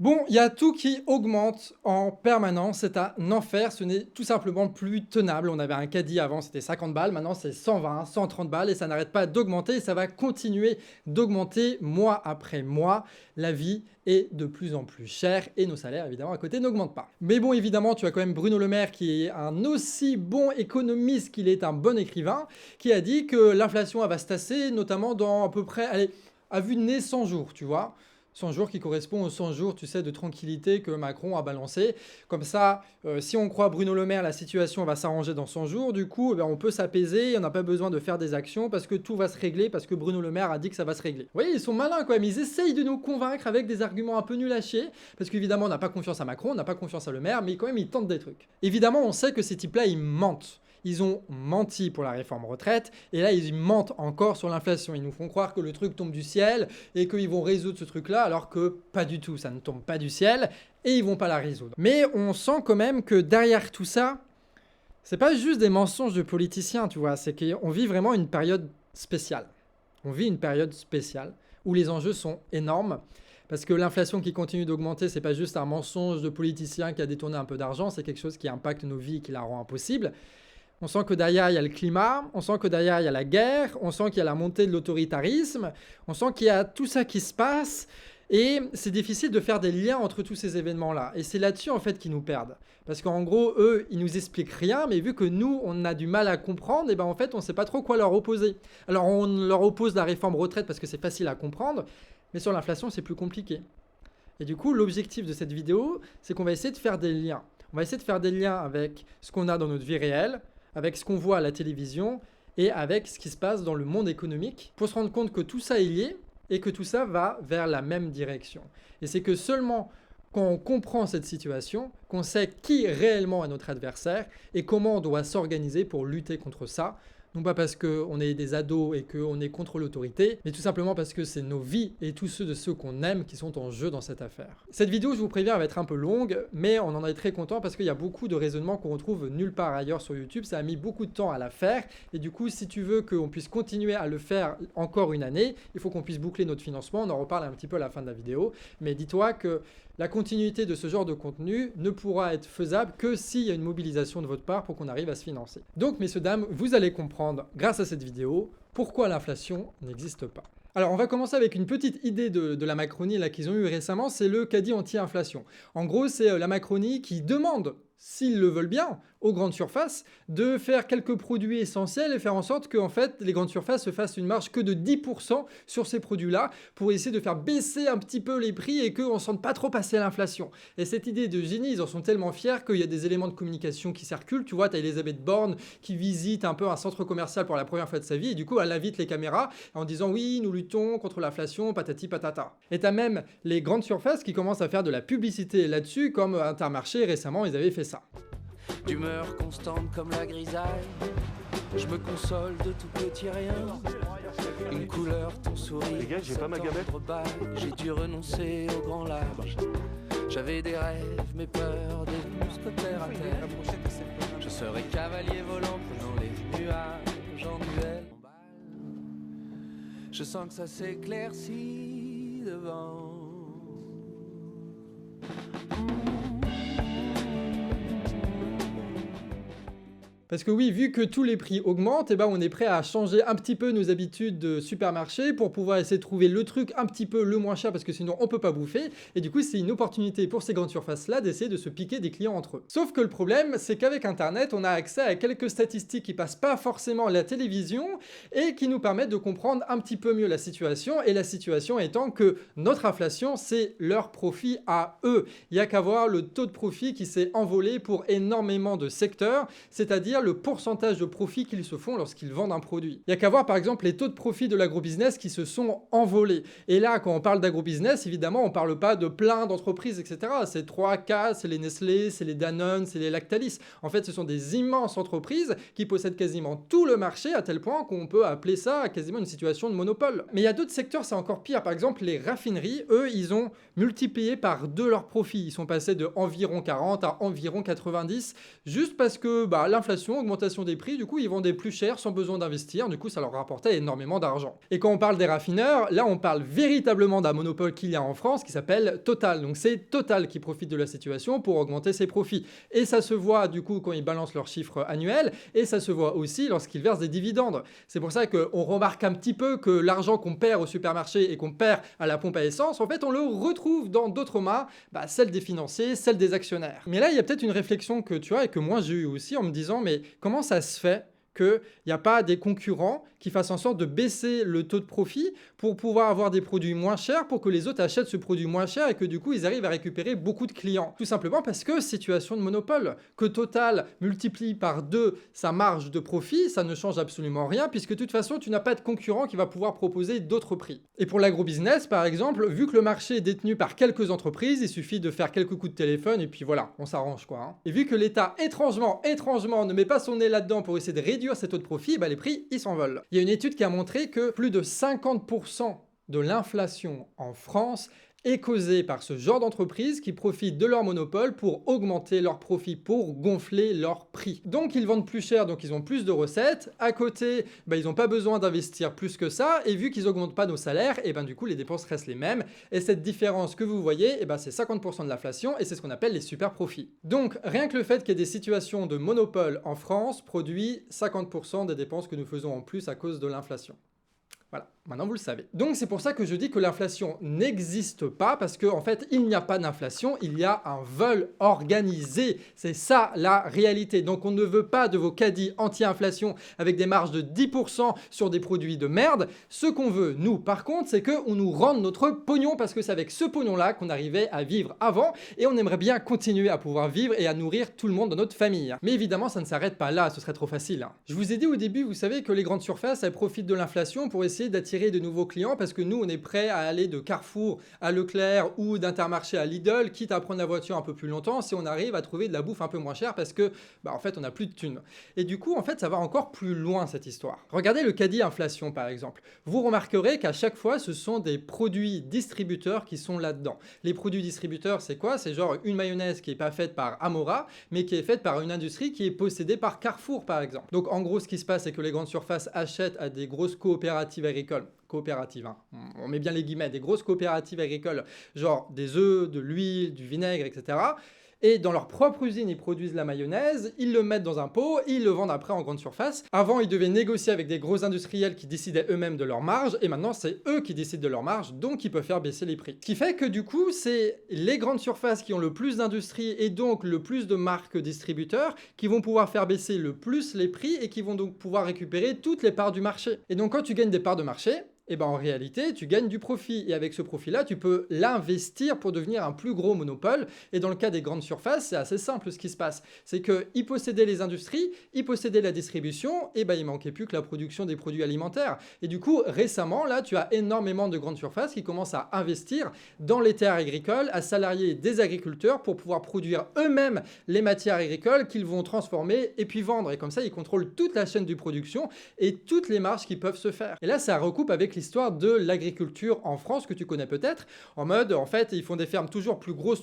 Bon, il y a tout qui augmente en permanence, c'est un enfer, ce n'est tout simplement plus tenable. On avait un caddie avant, c'était 50 balles, maintenant c'est 120, 130 balles et ça n'arrête pas d'augmenter et ça va continuer d'augmenter mois après mois. La vie est de plus en plus chère et nos salaires évidemment à côté n'augmentent pas. Mais bon, évidemment, tu as quand même Bruno Le Maire qui est un aussi bon économiste qu'il est un bon écrivain, qui a dit que l'inflation elle va se tasser, notamment dans à peu près, allez, à vue de nez 100 jours, tu vois. 100 jours qui correspond aux 100 jours, tu sais, de tranquillité que Macron a balancé. Comme ça, si on croit Bruno Le Maire, la situation va s'arranger dans 100 jours. Du coup, on peut s'apaiser, on n'a pas besoin de faire des actions parce que tout va se régler, parce que Bruno Le Maire a dit que ça va se régler. Vous voyez, ils sont malins quand même. Ils essayent de nous convaincre avec des arguments un peu nuls à chier, parce qu'évidemment, on n'a pas confiance à Macron, on n'a pas confiance à Le Maire, mais quand même, ils tentent des trucs. Évidemment, on sait que ces types-là, ils mentent. Ils ont menti pour la réforme retraite, et là, ils mentent encore sur l'inflation. Ils nous font croire que le truc tombe du ciel, et qu'ils vont résoudre ce truc-là, alors que pas du tout, ça ne tombe pas du ciel, et ils vont pas la résoudre. Mais on sent quand même que derrière tout ça, c'est pas juste des mensonges de politiciens, tu vois, c'est qu'on vit vraiment une période spéciale. On vit une période spéciale, où les enjeux sont énormes, parce que l'inflation qui continue d'augmenter, c'est pas juste un mensonge de politicien qui a détourné un peu d'argent, c'est quelque chose qui impacte nos vies et qui la rend impossible. On sent que derrière, il y a le climat, on sent que derrière, il y a la guerre, on sent qu'il y a la montée de l'autoritarisme, on sent qu'il y a tout ça qui se passe, et c'est difficile de faire des liens entre tous ces événements-là. Et c'est là-dessus, en fait, qu'ils nous perdent. Parce qu'en gros, eux, ils nous expliquent rien, mais vu que nous, on a du mal à comprendre, et ben en fait, on ne sait pas trop quoi leur opposer. Alors, on leur oppose la réforme retraite parce que c'est facile à comprendre, mais sur l'inflation, c'est plus compliqué. Et du coup, l'objectif de cette vidéo, c'est qu'on va essayer de faire des liens. On va essayer de faire des liens avec ce qu'on a dans notre vie réelle, avec ce qu'on voit à la télévision et avec ce qui se passe dans le monde économique pour se rendre compte que tout ça est lié et que tout ça va vers la même direction. Et c'est que seulement quand on comprend cette situation, qu'on sait qui réellement est notre adversaire et comment on doit s'organiser pour lutter contre ça, non pas parce qu'on est des ados et qu'on est contre l'autorité, mais tout simplement parce que c'est nos vies et tous ceux de ceux qu'on aime qui sont en jeu dans cette affaire. Cette vidéo, je vous préviens, elle va être un peu longue, mais on en est très content parce qu'il y a beaucoup de raisonnements qu'on retrouve nulle part ailleurs sur YouTube. Ça a mis beaucoup de temps à la faire, et du coup, si tu veux qu'on puisse continuer à le faire encore une année, il faut qu'on puisse boucler notre financement. On en reparle un petit peu à la fin de la vidéo, mais dis-toi que la continuité de ce genre de contenu ne pourra être faisable que s'il y a une mobilisation de votre part pour qu'on arrive à se financer. Donc, messieurs, dames, vous allez comprendre, grâce à cette vidéo, pourquoi l'inflation n'existe pas. Alors, on va commencer avec une petite idée de la Macronie là qu'ils ont eu récemment, c'est le caddie anti-inflation. En gros, c'est la Macronie qui demande, s'ils le veulent bien, aux grandes surfaces, de faire quelques produits essentiels et faire en sorte que en fait, les grandes surfaces se fassent une marge que de 10% sur ces produits-là pour essayer de faire baisser un petit peu les prix et qu'on ne sente pas trop passer à l'inflation. Et cette idée de génie, ils en sont tellement fiers qu'il y a des éléments de communication qui circulent. Tu vois, tu as Elisabeth Borne qui visite un peu un centre commercial pour la première fois de sa vie et du coup, elle invite les caméras en disant oui, nous luttons contre l'inflation, patati patata. Et tu as même les grandes surfaces qui commencent à faire de la publicité là-dessus, comme Intermarché récemment, ils avaient fait ça. D'humeur constante comme la grisaille, je me console de tout petit rien. Une couleur, ton sourire, les gars, j'ai pas ma gamelle. J'ai dû renoncer au grand large. J'avais des rêves, mes peurs, des muscles terre à terre. Je serai cavalier volant prenant les nuages en duel. Je sens que ça s'éclaircit devant. Parce que oui, vu que tous les prix augmentent, on est prêt à changer un petit peu nos habitudes de supermarché pour pouvoir essayer de trouver le truc un petit peu le moins cher parce que sinon on peut pas bouffer. Et du coup, c'est une opportunité pour ces grandes surfaces-là d'essayer de se piquer des clients entre eux. Sauf que le problème, c'est qu'avec Internet, on a accès à quelques statistiques qui passent pas forcément à la télévision et qui nous permettent de comprendre un petit peu mieux la situation. Et la situation étant que notre inflation, c'est leur profit à eux. Il y a qu'à voir le taux de profit qui s'est envolé pour énormément de secteurs, c'est-à-dire le pourcentage de profit qu'ils se font lorsqu'ils vendent un produit. Il y a qu'à voir par exemple les taux de profit de l'agrobusiness qui se sont envolés. Et là, quand on parle d'agrobusiness, évidemment, on ne parle pas de plein d'entreprises, etc. C'est 3K, c'est les Nestlé, c'est les Danone, c'est les Lactalis. En fait, ce sont des immenses entreprises qui possèdent quasiment tout le marché à tel point qu'on peut appeler ça quasiment une situation de monopole. Mais il y a d'autres secteurs, c'est encore pire. Par exemple, les raffineries, eux, ils ont multiplié par 2 leurs profits. Ils sont passés de environ 40 à environ 90, juste parce que l'inflation augmentation des prix, du coup ils vendaient plus cher sans besoin d'investir, du coup ça leur rapportait énormément d'argent. Et quand on parle des raffineurs, là on parle véritablement d'un monopole qu'il y a en France qui s'appelle Total. Donc c'est Total qui profite de la situation pour augmenter ses profits. Et ça se voit du coup quand ils balancent leurs chiffres annuels, et ça se voit aussi lorsqu'ils versent des dividendes. C'est pour ça qu'on remarque un petit peu que l'argent qu'on perd au supermarché et qu'on perd à la pompe à essence, en fait on le retrouve dans d'autres mains, celle des financiers, celle des actionnaires. Mais là il y a peut-être une réflexion que tu as et que moi j'ai eu aussi en me disant mais comment ça se fait qu'il n'y a pas des concurrents qui fassent en sorte de baisser le taux de profit pour pouvoir avoir des produits moins chers, pour que les autres achètent ce produit moins cher et que du coup ils arrivent à récupérer beaucoup de clients. Tout simplement parce que situation de monopole, que Total multiplie par 2 sa marge de profit, ça ne change absolument rien puisque de toute façon tu n'as pas de concurrent qui va pouvoir proposer d'autres prix. Et pour l'agrobusiness par exemple, vu que le marché est détenu par quelques entreprises, il suffit de faire quelques coups de téléphone et puis voilà, on s'arrange quoi. Et vu que l'État étrangement ne met pas son nez là-dedans pour essayer de réduire ces taux de profit, les prix ils s'envolent. Il y a une étude qui a montré que plus de 50% de l'inflation en France est causée par ce genre d'entreprise qui profitent de leur monopole pour augmenter leurs profits, pour gonfler leurs prix. Donc ils vendent plus cher, donc ils ont plus de recettes. À côté, ils n'ont pas besoin d'investir plus que ça. Et vu qu'ils n'augmentent pas nos salaires, et du coup les dépenses restent les mêmes. Et cette différence que vous voyez, c'est 50% de l'inflation et c'est ce qu'on appelle les super profits. Donc rien que le fait qu'il y ait des situations de monopole en France produit 50% des dépenses que nous faisons en plus à cause de l'inflation. Voilà, maintenant vous le savez. Donc c'est pour ça que je dis que l'inflation n'existe pas, parce qu'en fait il n'y a pas d'inflation, il y a un vol organisé. C'est ça la réalité. Donc on ne veut pas de vos caddies anti-inflation avec des marges de 10% sur des produits de merde. Ce qu'on veut, nous, par contre, c'est qu'on nous rende notre pognon, parce que c'est avec ce pognon-là qu'on arrivait à vivre avant, et on aimerait bien continuer à pouvoir vivre et à nourrir tout le monde dans notre famille. Mais évidemment, ça ne s'arrête pas là, ce serait trop facile. Je vous ai dit au début, vous savez que les grandes surfaces, elles profitent de l'inflation pour essayer d'attirer de nouveaux clients, parce que nous on est prêt à aller de Carrefour à Leclerc ou d'Intermarché à Lidl, quitte à prendre la voiture un peu plus longtemps si on arrive à trouver de la bouffe un peu moins chère, parce que en fait on n'a plus de thunes. Et du coup en fait ça va encore plus loin cette histoire. Regardez le caddie inflation par exemple. Vous remarquerez qu'à chaque fois ce sont des produits distributeurs qui sont là-dedans. Les produits distributeurs c'est quoi? C'est genre une mayonnaise qui n'est pas faite par Amora, mais qui est faite par une industrie qui est possédée par Carrefour par exemple. Donc en gros ce qui se passe c'est que les grandes surfaces achètent à des grosses coopératives agricoles, on met bien les guillemets, des grosses coopératives agricoles, genre des œufs, de l'huile, du vinaigre, etc. Et dans leur propre usine, ils produisent la mayonnaise, ils le mettent dans un pot, et ils le vendent après en grande surface. Avant, ils devaient négocier avec des gros industriels qui décidaient eux-mêmes de leur marge, et maintenant, c'est eux qui décident de leur marge, donc ils peuvent faire baisser les prix. Ce qui fait que du coup, c'est les grandes surfaces qui ont le plus d'industrie et donc le plus de marques distributeurs qui vont pouvoir faire baisser le plus les prix et qui vont donc pouvoir récupérer toutes les parts du marché. Et donc, quand tu gagnes des parts de marché, en réalité, tu gagnes du profit. Et avec ce profit-là, tu peux l'investir pour devenir un plus gros monopole. Et dans le cas des grandes surfaces, c'est assez simple ce qui se passe. C'est qu'ils possédaient les industries, ils possédaient la distribution, et il manquait plus que la production des produits alimentaires. Et du coup, récemment, là, tu as énormément de grandes surfaces qui commencent à investir dans les terres agricoles, à salarier des agriculteurs pour pouvoir produire eux-mêmes les matières agricoles qu'ils vont transformer et puis vendre. Et comme ça, ils contrôlent toute la chaîne de production et toutes les marges qui peuvent se faire. Et là, ça recoupe avec l'histoire de l'agriculture en France que tu connais peut-être, en mode, en fait, ils font des fermes toujours plus grosses,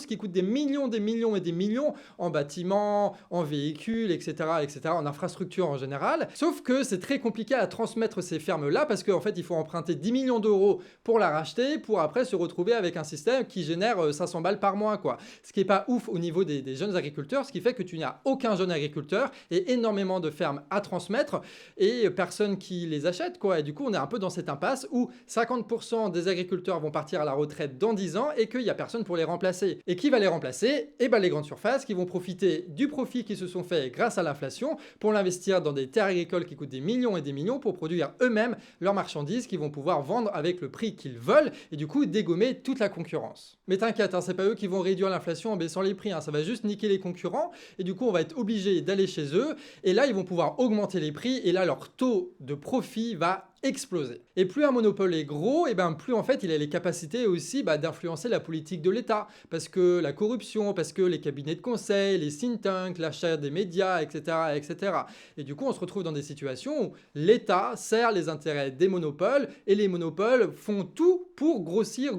qui coûtent des millions et des millions en bâtiments, en véhicules, etc., en infrastructures en général. Sauf que c'est très compliqué à transmettre ces fermes-là parce qu'en fait, il faut emprunter 10 millions d'euros pour la racheter, pour après se retrouver avec un système qui génère 500 balles par mois, quoi. Ce qui est pas ouf au niveau des jeunes agriculteurs, ce qui fait que tu n'as aucun jeune agriculteur et énormément de fermes à transmettre et personne qui les achète, quoi. Et du coup, on est un peu dans cette impasse où 50% des agriculteurs vont partir à la retraite dans 10 ans et qu'il n'y a personne pour les remplacer. Et qui va les remplacer? Les grandes surfaces qui vont profiter du profit qui se sont faits grâce à l'inflation pour l'investir dans des terres agricoles qui coûtent des millions et des millions pour produire eux-mêmes leurs marchandises qu'ils vont pouvoir vendre avec le prix qu'ils veulent et du coup dégommer toute la concurrence. Mais t'inquiète, c'est pas eux qui vont réduire l'inflation en baissant les prix, ça va juste niquer les concurrents et du coup on va être obligé d'aller chez eux et là ils vont pouvoir augmenter les prix et là leur taux de profit va exploser. Et plus un monopole est gros, et ben plus en fait il a les capacités aussi d'influencer la politique de l'État. Parce que la corruption, parce que les cabinets de conseil, les think tanks, l'achat des médias, etc., etc. Et du coup, on se retrouve dans des situations où l'État sert les intérêts des monopoles et les monopoles font tout pour grossir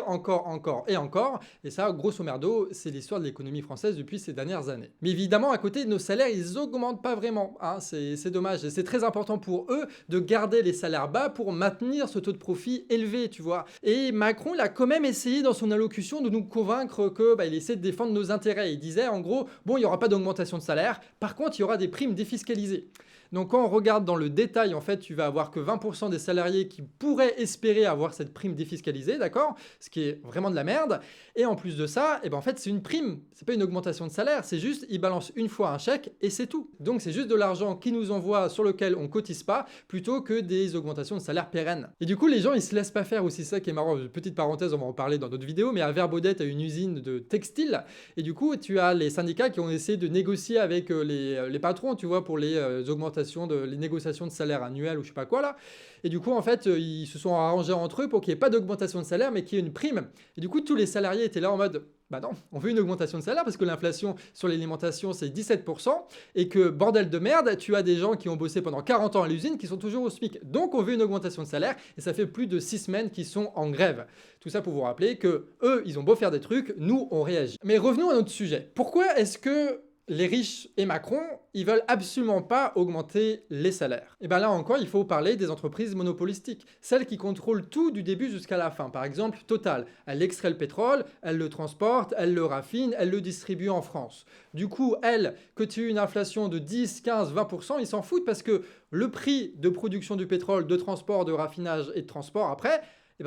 encore et encore. Et ça, grosso merdo, c'est l'histoire de l'économie française depuis ces dernières années. Mais évidemment, à côté, nos salaires, ils augmentent pas vraiment. Hein, c'est dommage. Et c'est très important pour eux de garder les salaires bas pour maintenir ce taux de profit élevé, tu vois. Et Macron, il a quand même essayé dans son allocution de nous convaincre que il essaie de défendre nos intérêts. Il disait en gros, bon, il n'y aura pas d'augmentation de salaire, par contre, il y aura des primes défiscalisées. Donc quand on regarde dans le détail, en fait, tu vas avoir que 20% des salariés qui pourraient espérer avoir cette prime défiscalisée, d'accord? Ce qui est vraiment de la merde. Et en plus de ça, en fait, c'est une prime. C'est pas une augmentation de salaire, c'est juste, ils balancent une fois un chèque et c'est tout. Donc c'est juste de l'argent qu'ils nous envoient sur lequel on cotise pas, plutôt que des augmentations de salaire pérennes. Et du coup, les gens, ils se laissent pas faire aussi, ça qui est marrant. Petite parenthèse, on va en parler dans d'autres vidéos, mais à Verbaudet, tu as une usine de textile. Et du coup, tu as les syndicats qui ont essayé de négocier avec les patrons, tu vois, pour les augmentations les négociations de salaire annuelles ou je sais pas quoi là. Et du coup, en fait, ils se sont arrangés entre eux pour qu'il n'y ait pas d'augmentation de salaire, mais qu'il y ait une prime. Et du coup, tous les salariés étaient là en mode, bah non, on veut une augmentation de salaire parce que l'inflation sur l'alimentation, c'est 17%, et que, bordel de merde, tu as des gens qui ont bossé pendant 40 ans à l'usine qui sont toujours au SMIC. Donc, on veut une augmentation de salaire, et ça fait plus de 6 semaines qu'ils sont en grève. Tout ça pour vous rappeler que eux, ils ont beau faire des trucs, nous, on réagit. Mais revenons à notre sujet. Pourquoi est-ce que les riches et Macron, ils veulent absolument pas augmenter les salaires? Et bien là encore, il faut parler des entreprises monopolistiques, celles qui contrôlent tout du début jusqu'à la fin. Par exemple, Total, elle extrait le pétrole, elle le transporte, elle le raffine, elle le distribue en France. Du coup, elle, que tu aies une inflation de 10, 15, 20%, ils s'en foutent parce que le prix de production du pétrole, de transport, de raffinage et de transport après,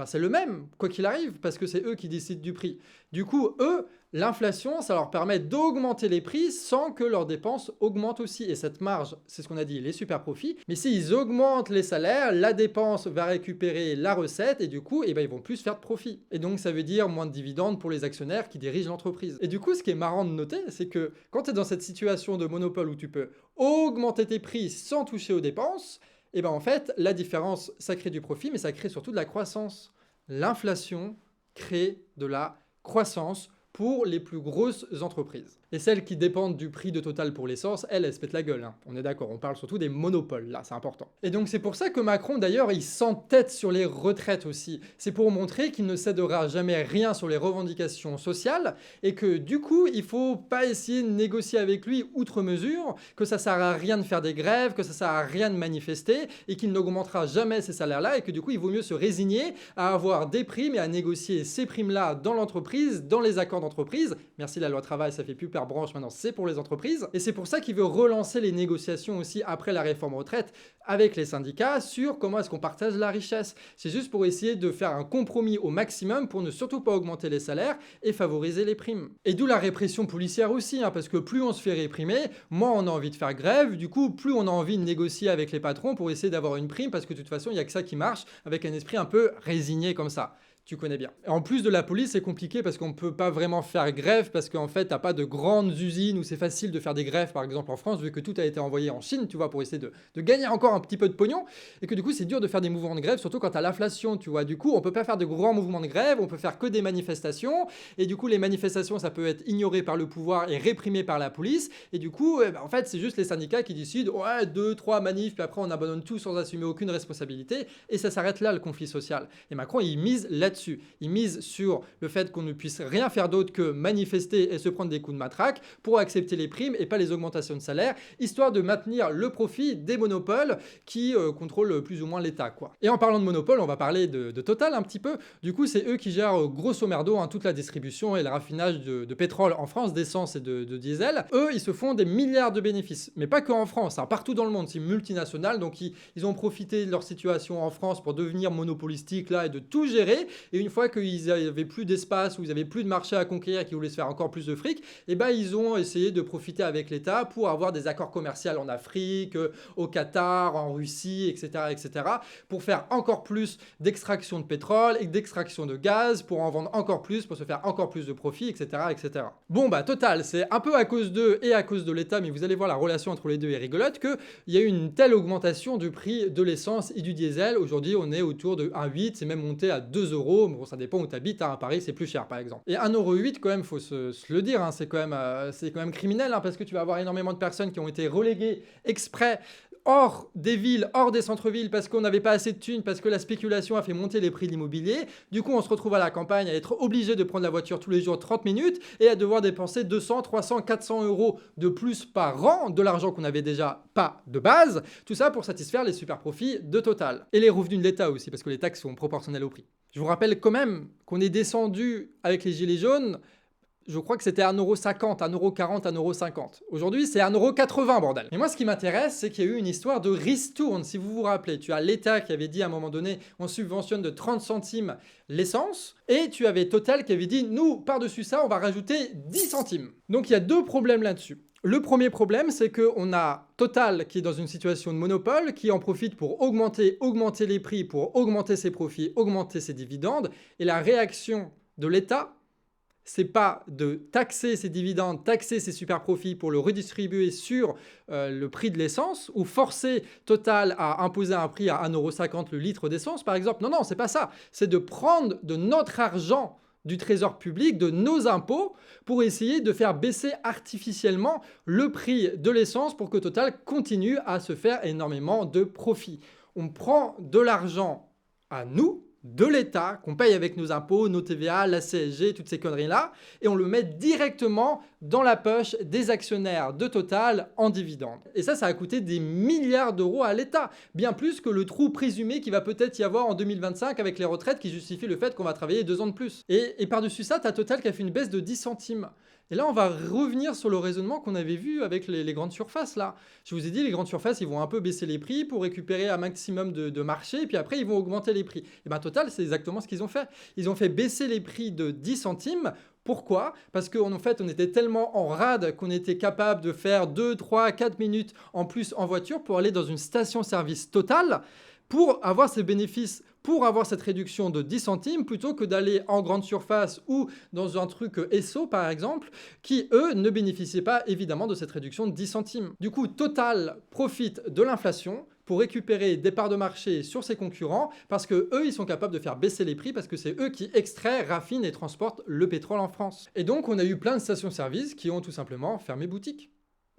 c'est le même, quoi qu'il arrive, parce que c'est eux qui décident du prix. Du coup, eux, l'inflation, ça leur permet d'augmenter les prix sans que leurs dépenses augmentent aussi. Et cette marge, c'est ce qu'on a dit, les super profits. Mais s'ils augmentent les salaires, la dépense va récupérer la recette et du coup, ils vont plus faire de profit. Et donc, ça veut dire moins de dividendes pour les actionnaires qui dirigent l'entreprise. Et du coup, ce qui est marrant de noter, c'est que quand tu es dans cette situation de monopole où tu peux augmenter tes prix sans toucher aux dépenses, en fait, la différence, ça crée du profit, mais ça crée surtout de la croissance. L'inflation crée de la croissance pour les plus grosses entreprises. Et celles qui dépendent du prix de Total pour l'essence, elles se pètent la gueule. Hein. On est d'accord, on parle surtout des monopoles, là, c'est important. Et donc c'est pour ça que Macron, d'ailleurs, il s'entête sur les retraites aussi. C'est pour montrer qu'il ne cédera jamais rien sur les revendications sociales, et que du coup, il faut pas essayer de négocier avec lui outre mesure, que ça sert à rien de faire des grèves, que ça sert à rien de manifester, et qu'il n'augmentera jamais ces salaires-là, et que du coup, il vaut mieux se résigner à avoir des primes et à négocier ces primes-là dans l'entreprise, dans les accords d'entreprise. Merci la loi travail, ça fait plus par branche, maintenant c'est pour les entreprises. Et c'est pour ça qu'il veut relancer les négociations aussi après la réforme retraite avec les syndicats sur comment est-ce qu'on partage la richesse. C'est juste pour essayer de faire un compromis au maximum pour ne surtout pas augmenter les salaires et favoriser les primes. Et d'où la répression policière aussi, parce que plus on se fait réprimer, moins on a envie de faire grève, du coup plus on a envie de négocier avec les patrons pour essayer d'avoir une prime, parce que de toute façon il n'y a que ça qui marche, avec un esprit un peu résigné comme ça. Tu connais bien. En plus de la police, c'est compliqué parce qu'on ne peut pas vraiment faire grève parce qu'en fait, t'as pas de grandes usines où c'est facile de faire des grèves, par exemple en France, vu que tout a été envoyé en Chine, tu vois, pour essayer de gagner encore un petit peu de pognon, et que du coup, c'est dur de faire des mouvements de grève, surtout quand t'as l'inflation, tu vois. Du coup, on peut pas faire de grands mouvements de grève, on peut faire que des manifestations, et du coup, les manifestations, ça peut être ignoré par le pouvoir et réprimé par la police, et du coup, en fait, c'est juste les syndicats qui décident, ouais, 2, 3 manifs, puis après, on abandonne tout sans assumer aucune responsabilité, et ça s'arrête là, le conflit social. Et Macron, il mise là-dessus. Il mise sur le fait qu'on ne puisse rien faire d'autre que manifester et se prendre des coups de matraque pour accepter les primes et pas les augmentations de salaire, histoire de maintenir le profit des monopoles qui contrôlent plus ou moins l'État, quoi. Et en parlant de monopole, on va parler de Total un petit peu. Du coup, c'est eux qui gèrent grosso merdo toute la distribution et le raffinage de pétrole en France, d'essence et de diesel. Eux, ils se font des milliards de bénéfices, mais pas qu'en France, partout dans le monde. C'est multinational, donc ils ont profité de leur situation en France pour devenir monopolistique là et de tout gérer. Et une fois qu'ils n'avaient plus d'espace, ou ils n'avaient plus de marché à conquérir et qu'ils voulaient se faire encore plus de fric, et ben ils ont essayé de profiter avec l'État pour avoir des accords commerciaux en Afrique, au Qatar, en Russie, etc., etc., pour faire encore plus d'extraction de pétrole et d'extraction de gaz, pour en vendre encore plus, pour se faire encore plus de profit, etc., etc. Bon, bah, Total, c'est un peu à cause d'eux et à cause de l'État, mais vous allez voir la relation entre les deux est rigolote, qu'il y a eu une telle augmentation du prix de l'essence et du diesel. Aujourd'hui, on est autour de 1,8, c'est même monté à 2 euros. Bon, ça dépend où tu habites, hein. À Paris, c'est plus cher, par exemple. Et 1,8 €, quand même, faut se le dire, hein, c'est quand même criminel, hein, parce que tu vas avoir énormément de personnes qui ont été reléguées exprès hors des villes, hors des centres-villes, parce qu'on n'avait pas assez de thunes, parce que la spéculation a fait monter les prix de l'immobilier. Du coup, on se retrouve à la campagne à être obligé de prendre la voiture tous les jours 30 minutes et à devoir dépenser 200, 300, 400 € de plus par an, de l'argent qu'on n'avait déjà pas de base. Tout ça pour satisfaire les super profits de Total. Et les revenus de l'État aussi, parce que les taxes sont proportionnelles au prix. Je vous rappelle quand même qu'on est descendu avec les gilets jaunes. Je crois que c'était 1,50 €, 1,40 €, 1,50 €. Aujourd'hui, c'est 1,80 €, bordel. Mais moi, ce qui m'intéresse, c'est qu'il y a eu une histoire de ristourne. Si vous vous rappelez, tu as l'État qui avait dit à un moment donné, on subventionne de 30 centimes l'essence, et tu avais Total qui avait dit, nous, par-dessus ça, on va rajouter 10 centimes. Donc, il y a deux problèmes là-dessus. Le premier problème, c'est qu'on a Total qui est dans une situation de monopole, qui en profite pour augmenter les prix, pour augmenter ses profits, augmenter ses dividendes, et la réaction de l'État, c'est pas de taxer ses dividendes, taxer ses super profits pour le redistribuer sur le prix de l'essence, ou forcer Total à imposer un prix à 1,50 € le litre d'essence, par exemple. Non, c'est pas ça. C'est de prendre de notre argent du trésor public, de nos impôts, pour essayer de faire baisser artificiellement le prix de l'essence pour que Total continue à se faire énormément de profits. On prend de l'argent à nous, de l'État, qu'on paye avec nos impôts, nos TVA, la CSG, toutes ces conneries-là, et on le met directement dans la poche des actionnaires de Total en dividendes. Et ça a coûté des milliards d'euros à l'État, bien plus que le trou présumé qui va peut-être y avoir en 2025 avec les retraites qui justifie le fait qu'on va travailler 2 ans de plus. Et par-dessus ça, tu as Total qui a fait une baisse de 10 centimes. Et là, on va revenir sur le raisonnement qu'on avait vu avec les grandes surfaces, là. Je vous ai dit, les grandes surfaces, ils vont un peu baisser les prix pour récupérer un maximum de marché, et puis après, ils vont augmenter les prix. Et bien, Total, c'est exactement ce qu'ils ont fait. Ils ont fait baisser les prix de 10 centimes. Pourquoi ? Parce qu'en fait, on était tellement en rade qu'on était capable de faire 2, 3, 4 minutes en plus en voiture pour aller dans une station-service Total pour avoir ces bénéfices, pour avoir cette réduction de 10 centimes, plutôt que d'aller en grande surface ou dans un truc Esso, par exemple, qui, eux, ne bénéficiaient pas évidemment de cette réduction de 10 centimes. Du coup, Total profite de l'inflation pour récupérer des parts de marché sur ses concurrents, parce que eux, ils sont capables de faire baisser les prix, parce que c'est eux qui extraient, raffinent et transportent le pétrole en France. Et donc, on a eu plein de stations-service qui ont tout simplement fermé boutique.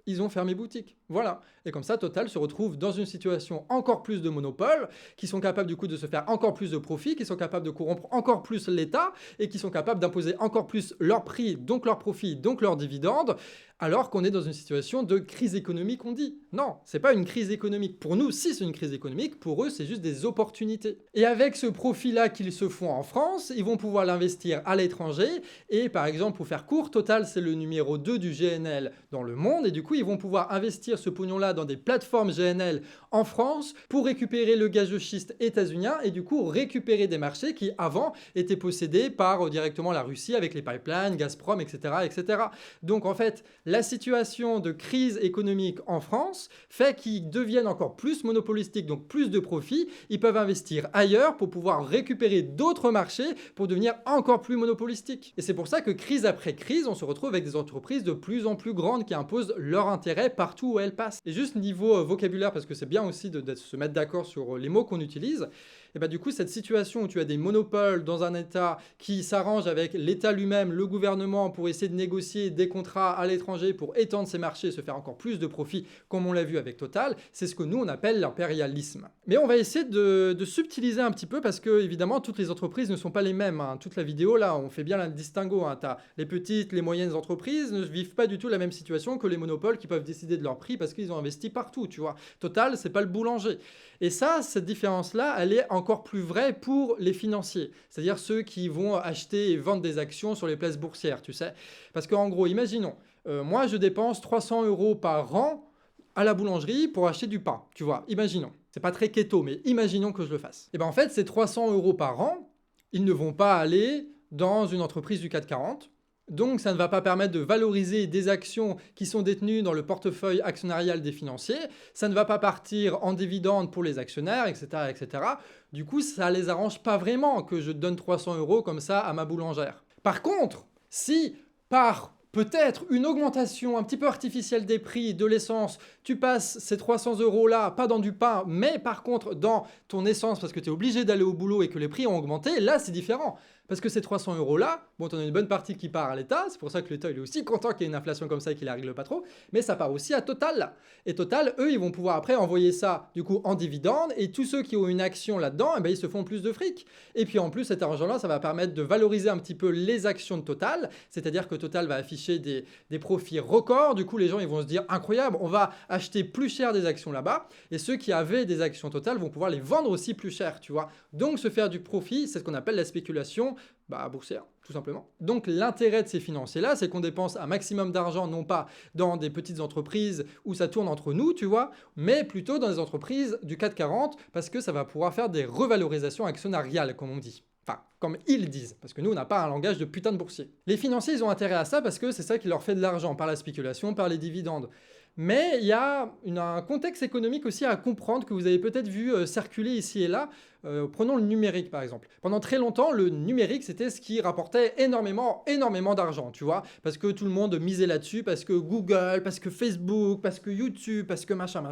Ils ont fermé boutique. Voilà. Et comme ça, Total se retrouve dans une situation encore plus de monopole, qui sont capables du coup de se faire encore plus de profits, qui sont capables de corrompre encore plus l'État, et qui sont capables d'imposer encore plus leurs prix, donc leurs profits, donc leurs dividendes, alors qu'on est dans une situation de crise économique, on dit. Non, c'est pas une crise économique. Pour nous, si c'est une crise économique, pour eux, c'est juste des opportunités. Et avec ce profit-là qu'ils se font en France, ils vont pouvoir l'investir à l'étranger. Et par exemple, pour faire court, Total, c'est le numéro 2 du GNL dans le monde. Et du coup, ils vont pouvoir investir ce pognon-là dans des plateformes GNL en France pour récupérer le gaz de schiste états-unien et du coup récupérer des marchés qui, avant, étaient possédés par directement la Russie avec les pipelines, Gazprom, etc., etc. Donc, en fait, la situation de crise économique en France fait qu'ils deviennent encore plus monopolistiques, donc plus de profits. Ils peuvent investir ailleurs pour pouvoir récupérer d'autres marchés pour devenir encore plus monopolistiques. Et c'est pour ça que crise après crise, on se retrouve avec des entreprises de plus en plus grandes qui imposent leur intérêt partout où elles passent. Et juste niveau vocabulaire, parce que c'est bien aussi de se mettre d'accord sur les mots qu'on utilise, et bah du coup, cette situation où tu as des monopoles dans un État qui s'arrange avec l'État lui-même, le gouvernement, pour essayer de négocier des contrats à l'étranger pour étendre ses marchés et se faire encore plus de profits, comme on l'a vu avec Total, c'est ce que nous, on appelle l'impérialisme. Mais on va essayer de subtiliser un petit peu parce que, évidemment, toutes les entreprises ne sont pas les mêmes. Hein. Toute la vidéo, là, on fait bien le distinguo. Hein. Les petites, les moyennes entreprises ne vivent pas du tout la même situation que les monopoles qui peuvent décider de leur prix parce qu'ils ont investi partout, tu vois. Total, c'est pas le boulanger. Et ça, cette différence-là, elle est encore plus vraie pour les financiers, c'est-à-dire ceux qui vont acheter et vendre des actions sur les places boursières, tu sais. Parce qu'en gros, imaginons, moi, je dépense 300 € par an à la boulangerie pour acheter du pain, tu vois, imaginons. C'est pas très keto, mais imaginons que je le fasse. Et bien en fait, ces 300 € par an, Ils ne vont pas aller dans une entreprise du CAC 40. Donc, ça ne va pas permettre de valoriser des actions qui sont détenues dans le portefeuille actionnarial des financiers. Ça ne va pas partir en dividende pour les actionnaires, etc., etc. Du coup, ça ne les arrange pas vraiment que je donne 300 € comme ça à ma boulangère. Par contre, si par peut-être une augmentation un petit peu artificielle des prix de l'essence, tu passes ces 300 € là, pas dans du pain, mais par contre dans ton essence parce que tu es obligé d'aller au boulot et que les prix ont augmenté, là c'est différent. Parce que ces 300 € là, bon, tu en as une bonne partie qui part à l'État, c'est pour ça que l'État il est aussi content qu'il y ait une inflation comme ça et qu'il la règle pas trop, mais ça part aussi à Total. Et Total, eux, ils vont pouvoir après envoyer ça du coup en dividende, et tous ceux qui ont une action là-dedans, eh ben, ils se font plus de fric. Et puis en plus, cet argent-là, ça va permettre de valoriser un petit peu les actions de Total, c'est-à-dire que Total va afficher des profits records, du coup les gens ils vont se dire incroyable, on va acheter plus cher des actions là-bas, et ceux qui avaient des actions Total vont pouvoir les vendre aussi plus cher, tu vois. Donc se faire du profit, c'est ce qu'on appelle la spéculation boursière, tout simplement. Donc l'intérêt de ces financiers-là, c'est qu'on dépense un maximum d'argent, non pas dans des petites entreprises où ça tourne entre nous, tu vois, mais plutôt dans des entreprises du CAC 40, parce que ça va pouvoir faire des revalorisations actionnariales, comme on dit. Enfin, comme ils disent, parce que nous, on n'a pas un langage de putain de boursier. Les financiers, ils ont intérêt à ça parce que c'est ça qui leur fait de l'argent, par la spéculation, par les dividendes. Mais il y a un contexte économique aussi à comprendre que vous avez peut-être vu circuler ici et là. Prenons le numérique par exemple. Pendant très longtemps, le numérique c'était ce qui rapportait énormément d'argent, tu vois, parce que tout le monde misait là-dessus, parce que Google, parce que Facebook, parce que YouTube, parce que machin,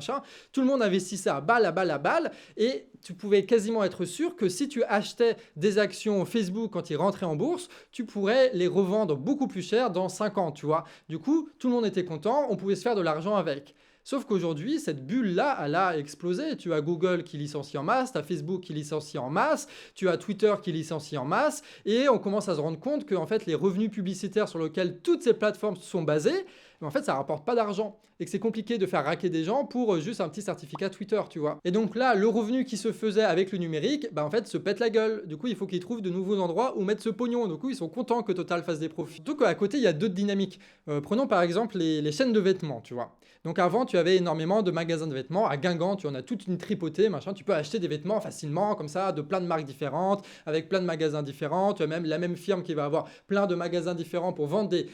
tout le monde investissait à balle, et tu pouvais quasiment être sûr que si tu achetais des actions Facebook quand ils rentraient en bourse, tu pourrais les revendre beaucoup plus cher dans 5 ans, tu vois. Du coup, tout le monde était content, on pouvait se faire de l'argent avec. Sauf qu'aujourd'hui, cette bulle-là, elle a explosé. Tu as Google qui licencie en masse, tu as Facebook qui licencie en masse, tu as Twitter qui licencie en masse, et on commence à se rendre compte que en fait, les revenus publicitaires sur lesquels toutes ces plateformes sont basées, en fait, ça ne rapporte pas d'argent. Et que c'est compliqué de faire raquer des gens pour juste un petit certificat Twitter, tu vois. Et donc là, le revenu qui se faisait avec le numérique, en fait, se pète la gueule. Du coup, il faut qu'ils trouvent de nouveaux endroits où mettre ce pognon. Du coup, ils sont contents que Total fasse des profits. Surtout qu'à côté, il y a d'autres dynamiques. Prenons par exemple les chaînes de vêtements, tu vois. Donc avant, tu avais énormément de magasins de vêtements. À Guingamp, tu en as toute une tripotée, machin. Tu peux acheter des vêtements facilement, comme ça, de plein de marques différentes, avec plein de magasins différents. Tu as même la même firme qui va avoir plein de magasins différents pour vendre des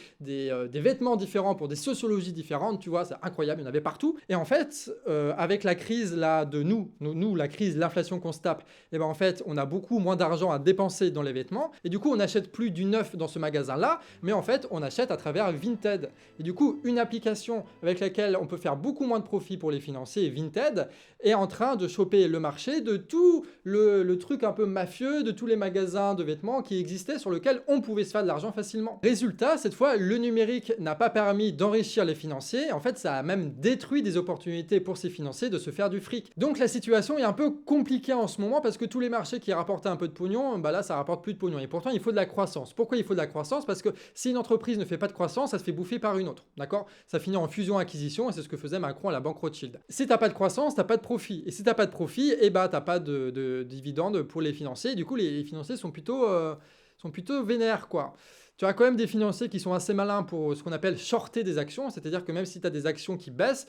vêtements différents, pour des sociologies différentes. Tu vois, c'est incroyable, il y en avait partout. Et en fait, avec la crise là de nous, la crise, l'inflation qu'on se tape, et en fait, on a beaucoup moins d'argent à dépenser dans les vêtements. Et du coup, on n'achète plus du neuf dans ce magasin-là, mais en fait, on achète à travers Vinted. Et du coup, une application avec laquelle on peut faire beaucoup moins de profit pour les financiers, Vinted, est en train de choper le marché de tout le truc un peu mafieux, de tous les magasins de vêtements qui existaient sur lesquels on pouvait se faire de l'argent facilement. Résultat, cette fois, le numérique n'a pas permis d'enrichir les financiers. En fait, ça a même détruit des opportunités pour ces financiers de se faire du fric. Donc la situation est un peu compliquée en ce moment parce que tous les marchés qui rapportaient un peu de pognon, là, ça rapporte plus de pognon. Et pourtant, il faut de la croissance. Pourquoi il faut de la croissance? Parce que si une entreprise ne fait pas de croissance, ça se fait bouffer par une autre. D'accord? Ça finit en fusion-acquisition et c'est ce que faisait Macron à la banque Rothschild. Si t'as pas de croissance, t'as pas de profit. Et si t'as pas de profit, t'as pas de dividendes pour les financiers. Et du coup, les financiers sont plutôt vénères, quoi. Tu as quand même des financiers qui sont assez malins pour ce qu'on appelle shorter des actions, c'est-à-dire que même si tu as des actions qui baissent,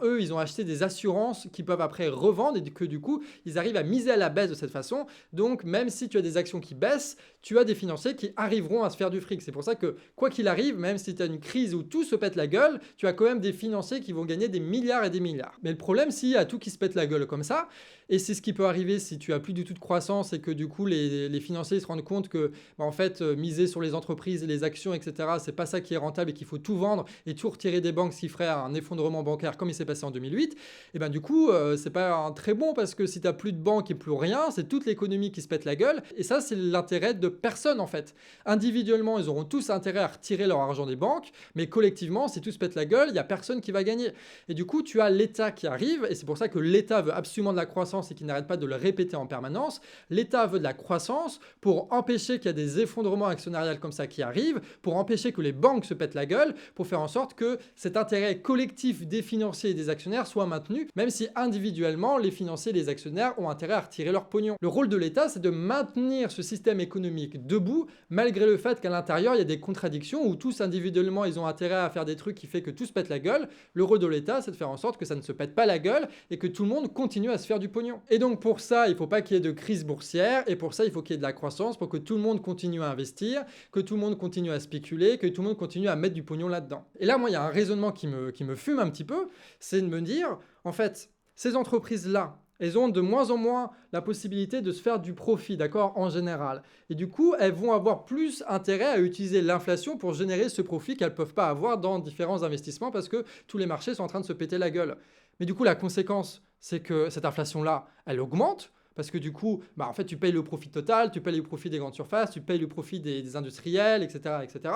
eux, ils ont acheté des assurances qui peuvent après revendre et que du coup, ils arrivent à miser à la baisse de cette façon. Donc, même si tu as des actions qui baissent, tu as des financiers qui arriveront à se faire du fric. C'est pour ça que, quoi qu'il arrive, même si tu as une crise où tout se pète la gueule, tu as quand même des financiers qui vont gagner des milliards et des milliards. Mais le problème, s'il y a tout qui se pète la gueule comme ça, et c'est ce qui peut arriver si tu as plus du tout de croissance et que du coup, les financiers se rendent compte que, en fait, miser sur les entreprises, les actions, etc., c'est pas ça qui est rentable et qu'il faut tout vendre et tout retirer des banques, ce qui ferait un effondrement bancaire comme il s'est passé en 2008, et du coup, c'est pas très bon parce que si t'as plus de banques et plus rien, c'est toute l'économie qui se pète la gueule. Et ça, c'est l'intérêt de personne en fait. Individuellement, ils auront tous intérêt à retirer leur argent des banques, mais collectivement, si tout se pète la gueule, il y a personne qui va gagner. Et du coup, tu as l'État qui arrive, et c'est pour ça que l'État veut absolument de la croissance et qu'il n'arrête pas de le répéter en permanence. L'État veut de la croissance pour empêcher qu'il y ait des effondrements actionnariales comme ça qui arrive, pour empêcher que les banques se pètent la gueule, pour faire en sorte que cet intérêt collectif des financiers et des actionnaires soit maintenu, même si individuellement, les financiers et les actionnaires ont intérêt à retirer leur pognon. Le rôle de l'État, c'est de maintenir ce système économique debout, malgré le fait qu'à l'intérieur, il y a des contradictions où tous individuellement, ils ont intérêt à faire des trucs qui fait que tout se pète la gueule. Le rôle de l'État, c'est de faire en sorte que ça ne se pète pas la gueule et que tout le monde continue à se faire du pognon. Et donc pour ça, il ne faut pas qu'il y ait de crise boursière et pour ça, il faut qu'il y ait de la croissance pour que tout le monde continue à investir, que tout le monde continue à spéculer, que tout le monde continue à mettre du pognon là-dedans. Et là, moi, il y a un raisonnement qui me fume un petit peu, c'est de me dire, en fait, ces entreprises-là, elles ont de moins en moins la possibilité de se faire du profit, d'accord, en général. Et du coup, elles vont avoir plus intérêt à utiliser l'inflation pour générer ce profit qu'elles ne peuvent pas avoir dans différents investissements parce que tous les marchés sont en train de se péter la gueule. Mais du coup, la conséquence, c'est que cette inflation-là, elle augmente. Parce que du coup, en fait, tu payes le profit total, tu payes le profit des grandes surfaces, tu payes le profit des industriels, etc., etc.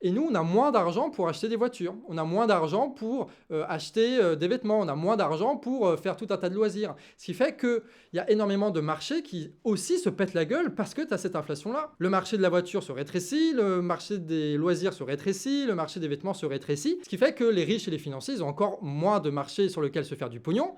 Et nous, on a moins d'argent pour acheter des voitures, on a moins d'argent pour acheter des vêtements, on a moins d'argent pour faire tout un tas de loisirs. Ce qui fait qu'il y a énormément de marchés qui aussi se pètent la gueule parce que tu as cette inflation-là. Le marché de la voiture se rétrécit, le marché des loisirs se rétrécit, le marché des vêtements se rétrécit. Ce qui fait que les riches et les financiers, ils ont encore moins de marchés sur lesquels se faire du pognon.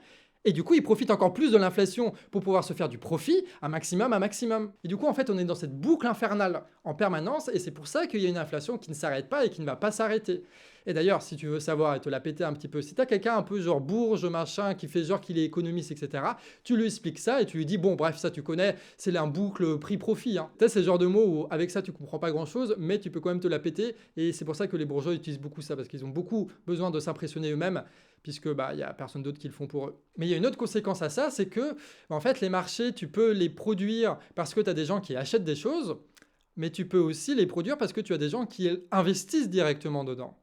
Et du coup, ils profitent encore plus de l'inflation pour pouvoir se faire du profit, un maximum. Et du coup, en fait, on est dans cette boucle infernale en permanence, et c'est pour ça qu'il y a une inflation qui ne s'arrête pas et qui ne va pas s'arrêter. Et d'ailleurs, si tu veux savoir et te la péter un petit peu, si tu as quelqu'un un peu genre bourge, machin, qui fait genre qu'il est économiste, etc., tu lui expliques ça et tu lui dis, bon, bref, ça tu connais, c'est un boucle prix-profit. Hein. Tu sais, c'est le genre de mots où avec ça tu comprends pas grand-chose, mais tu peux quand même te la péter, et c'est pour ça que les bourgeois utilisent beaucoup ça, parce qu'ils ont beaucoup besoin de s'impressionner eux-mêmes, puisque y a personne d'autre qui le font pour eux. Mais il y a une autre conséquence à ça, c'est que en fait les marchés, tu peux les produire parce que tu as des gens qui achètent des choses, mais tu peux aussi les produire parce que tu as des gens qui investissent directement dedans.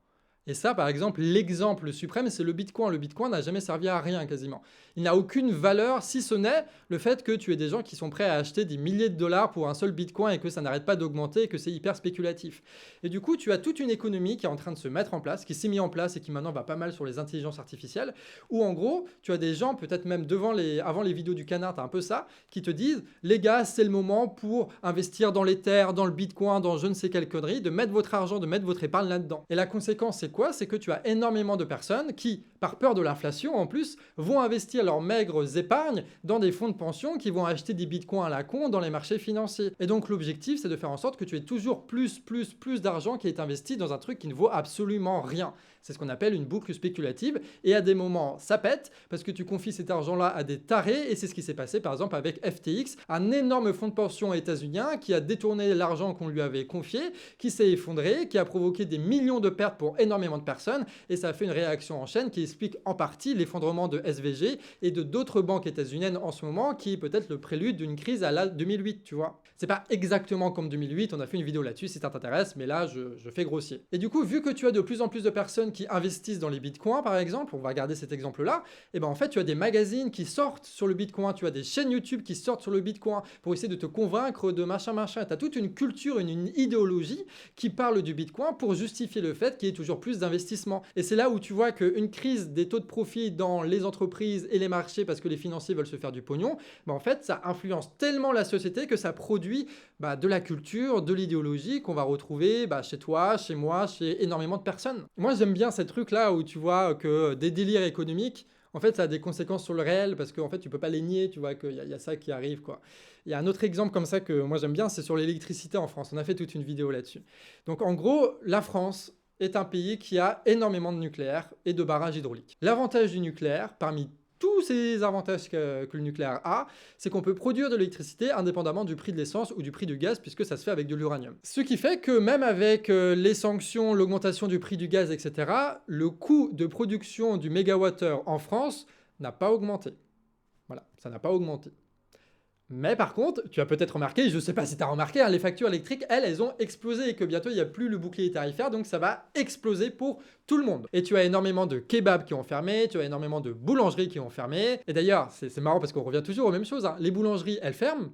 Et ça, par exemple, l'exemple suprême, c'est le Bitcoin. Le Bitcoin n'a jamais servi à rien quasiment. Il n'a aucune valeur, si ce n'est le fait que tu aies des gens qui sont prêts à acheter des milliers de dollars pour un seul Bitcoin et que ça n'arrête pas d'augmenter et que c'est hyper spéculatif. Et du coup, tu as toute une économie qui est en train de se mettre en place, qui s'est mise en place et qui maintenant va pas mal sur les intelligences artificielles, où en gros, tu as des gens, peut-être même avant les vidéos du canard, tu as un peu ça, qui te disent, les gars, c'est le moment pour investir dans l'Ether, dans le Bitcoin, dans je ne sais quelle connerie, de mettre votre argent, de mettre votre épargne là-dedans. Et la conséquence, c'est quoi? C'est que tu as énormément de personnes qui, par peur de l'inflation en plus, vont investir leurs maigres épargnes dans des fonds de pension qui vont acheter des bitcoins à la con dans les marchés financiers. Et donc l'objectif, c'est de faire en sorte que tu aies toujours plus d'argent qui est investi dans un truc qui ne vaut absolument rien. C'est ce qu'on appelle une boucle spéculative, et à des moments, ça pète, parce que tu confies cet argent-là à des tarés, et c'est ce qui s'est passé par exemple avec FTX, un énorme fonds de pension états-unien qui a détourné l'argent qu'on lui avait confié, qui s'est effondré, qui a provoqué des millions de pertes pour énormément de personnes, et ça a fait une réaction en chaîne qui explique en partie l'effondrement de SVB et de d'autres banques états-uniennes en ce moment, qui est peut-être le prélude d'une crise à la 2008, tu vois. C'est pas exactement comme 2008, on a fait une vidéo là-dessus si ça t'intéresse, mais là je fais grossier. Et du coup, vu que tu as de plus en plus de personnes qui investissent dans les bitcoins par exemple, on va garder cet exemple-là, et ben en fait tu as des magazines qui sortent sur le bitcoin, tu as des chaînes YouTube qui sortent sur le bitcoin pour essayer de te convaincre de machin, tu as toute une culture, une idéologie qui parle du bitcoin pour justifier le fait qu'il y ait toujours plus d'investissement. Et c'est là où tu vois qu'une crise des taux de profit dans les entreprises et les marchés parce que les financiers veulent se faire du pognon, ben en fait ça influence tellement la société que ça produit de la culture, de l'idéologie qu'on va retrouver chez toi, chez moi, chez énormément de personnes. Moi j'aime bien ces trucs là où tu vois que des délires économiques, en fait ça a des conséquences sur le réel parce qu'en fait tu peux pas les nier, tu vois qu'il y a ça qui arrive quoi. Il y a un autre exemple comme ça que moi j'aime bien, c'est sur l'électricité en France. On a fait toute une vidéo là-dessus. Donc en gros, la France est un pays qui a énormément de nucléaire et de barrages hydrauliques. L'avantage du nucléaire, parmi tous ces avantages que le nucléaire a, c'est qu'on peut produire de l'électricité indépendamment du prix de l'essence ou du prix du gaz, puisque ça se fait avec de l'uranium. Ce qui fait que même avec les sanctions, l'augmentation du prix du gaz, etc., le coût de production du mégawattheure en France n'a pas augmenté. Voilà, ça n'a pas augmenté. Mais par contre, tu as peut-être remarqué, je ne sais pas si tu as remarqué, les factures électriques, elles ont explosé et que bientôt, il n'y a plus le bouclier tarifaire, donc ça va exploser pour tout le monde. Et tu as énormément de kebabs qui ont fermé, tu as énormément de boulangeries qui ont fermé. Et d'ailleurs, c'est marrant parce qu'on revient toujours aux mêmes choses. Hein. Les boulangeries, elles ferment.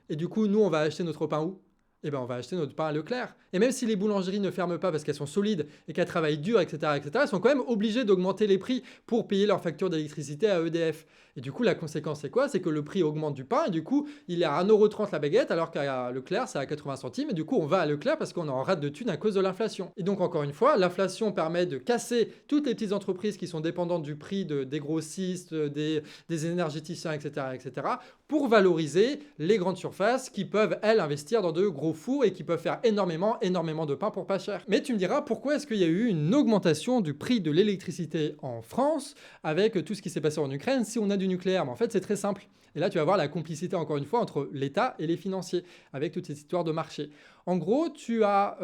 Et du coup, nous, on va acheter notre pain où ? eh ben on va acheter notre pain à Leclerc. Et même si les boulangeries ne ferment pas parce qu'elles sont solides et qu'elles travaillent dur, etc., elles sont quand même obligées d'augmenter les prix pour payer leur facture d'électricité à EDF. Et du coup, la conséquence, c'est quoi? C'est que le prix augmente du pain et du coup, il est à 1,30 € la baguette alors qu'à Leclerc, c'est à 80 centimes. Et du coup, on va à Leclerc parce qu'on est en rate de thunes à cause de l'inflation. Et donc, encore une fois, l'inflation permet de casser toutes les petites entreprises qui sont dépendantes du prix des grossistes, des énergéticiens, etc., pour valoriser les grandes surfaces qui peuvent, elles, investir dans de gros fours et qui peuvent faire énormément de pain pour pas cher. Mais tu me diras, pourquoi est-ce qu'il y a eu une augmentation du prix de l'électricité en France avec tout ce qui s'est passé en Ukraine si on a du nucléaire? Mais en fait, c'est très simple. Et là, tu vas voir la complicité, encore une fois, entre l'État et les financiers, avec toutes ces histoires de marché. En gros, tu as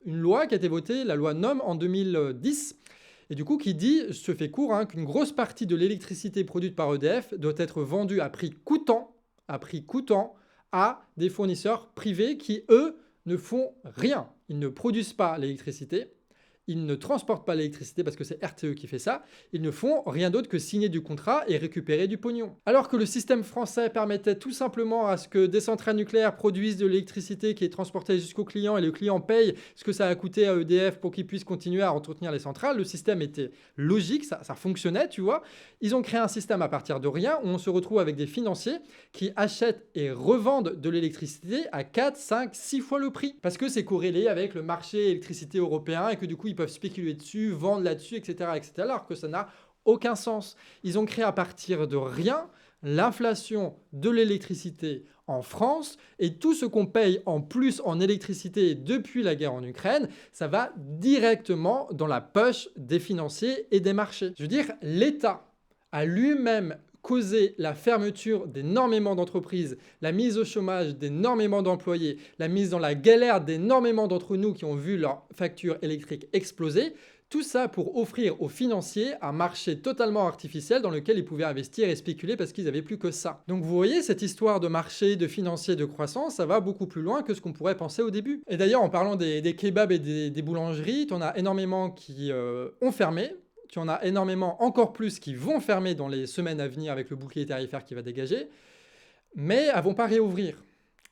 une loi qui a été votée, la loi NOM, en 2010, et du coup qui dit, je te fais court, qu'une grosse partie de l'électricité produite par EDF doit être vendue à prix coûtant à des fournisseurs privés qui, eux, ne font rien. Ils ne produisent pas l'électricité, ils ne transportent pas l'électricité parce que c'est RTE qui fait ça, ils ne font rien d'autre que signer du contrat et récupérer du pognon. Alors que le système français permettait tout simplement à ce que des centrales nucléaires produisent de l'électricité qui est transportée jusqu'au client et le client paye ce que ça a coûté à EDF pour qu'il puisse continuer à entretenir les centrales, le système était logique, ça fonctionnait, tu vois. Ils ont créé un système à partir de rien où on se retrouve avec des financiers qui achètent et revendent de l'électricité à 4, 5, 6 fois le prix. Parce que c'est corrélé avec le marché électricité européen et que du coup, ils peuvent spéculer dessus, vendre là-dessus, etc., alors que ça n'a aucun sens. Ils ont créé à partir de rien l'inflation de l'électricité en France et tout ce qu'on paye en plus en électricité depuis la guerre en Ukraine, ça va directement dans la poche des financiers et des marchés. Je veux dire, l'État a lui-même causé la fermeture d'énormément d'entreprises, la mise au chômage d'énormément d'employés, la mise dans la galère d'énormément d'entre nous qui ont vu leur facture électrique exploser, tout ça pour offrir aux financiers un marché totalement artificiel dans lequel ils pouvaient investir et spéculer parce qu'ils n'avaient plus que ça. Donc vous voyez, cette histoire de marché, de financier, de croissance, ça va beaucoup plus loin que ce qu'on pourrait penser au début. Et d'ailleurs, en parlant des kebabs et des boulangeries, tu en as énormément qui ont fermé. Tu en as énormément, encore plus, qui vont fermer dans les semaines à venir avec le bouclier tarifaire qui va dégager, mais elles ne vont pas réouvrir.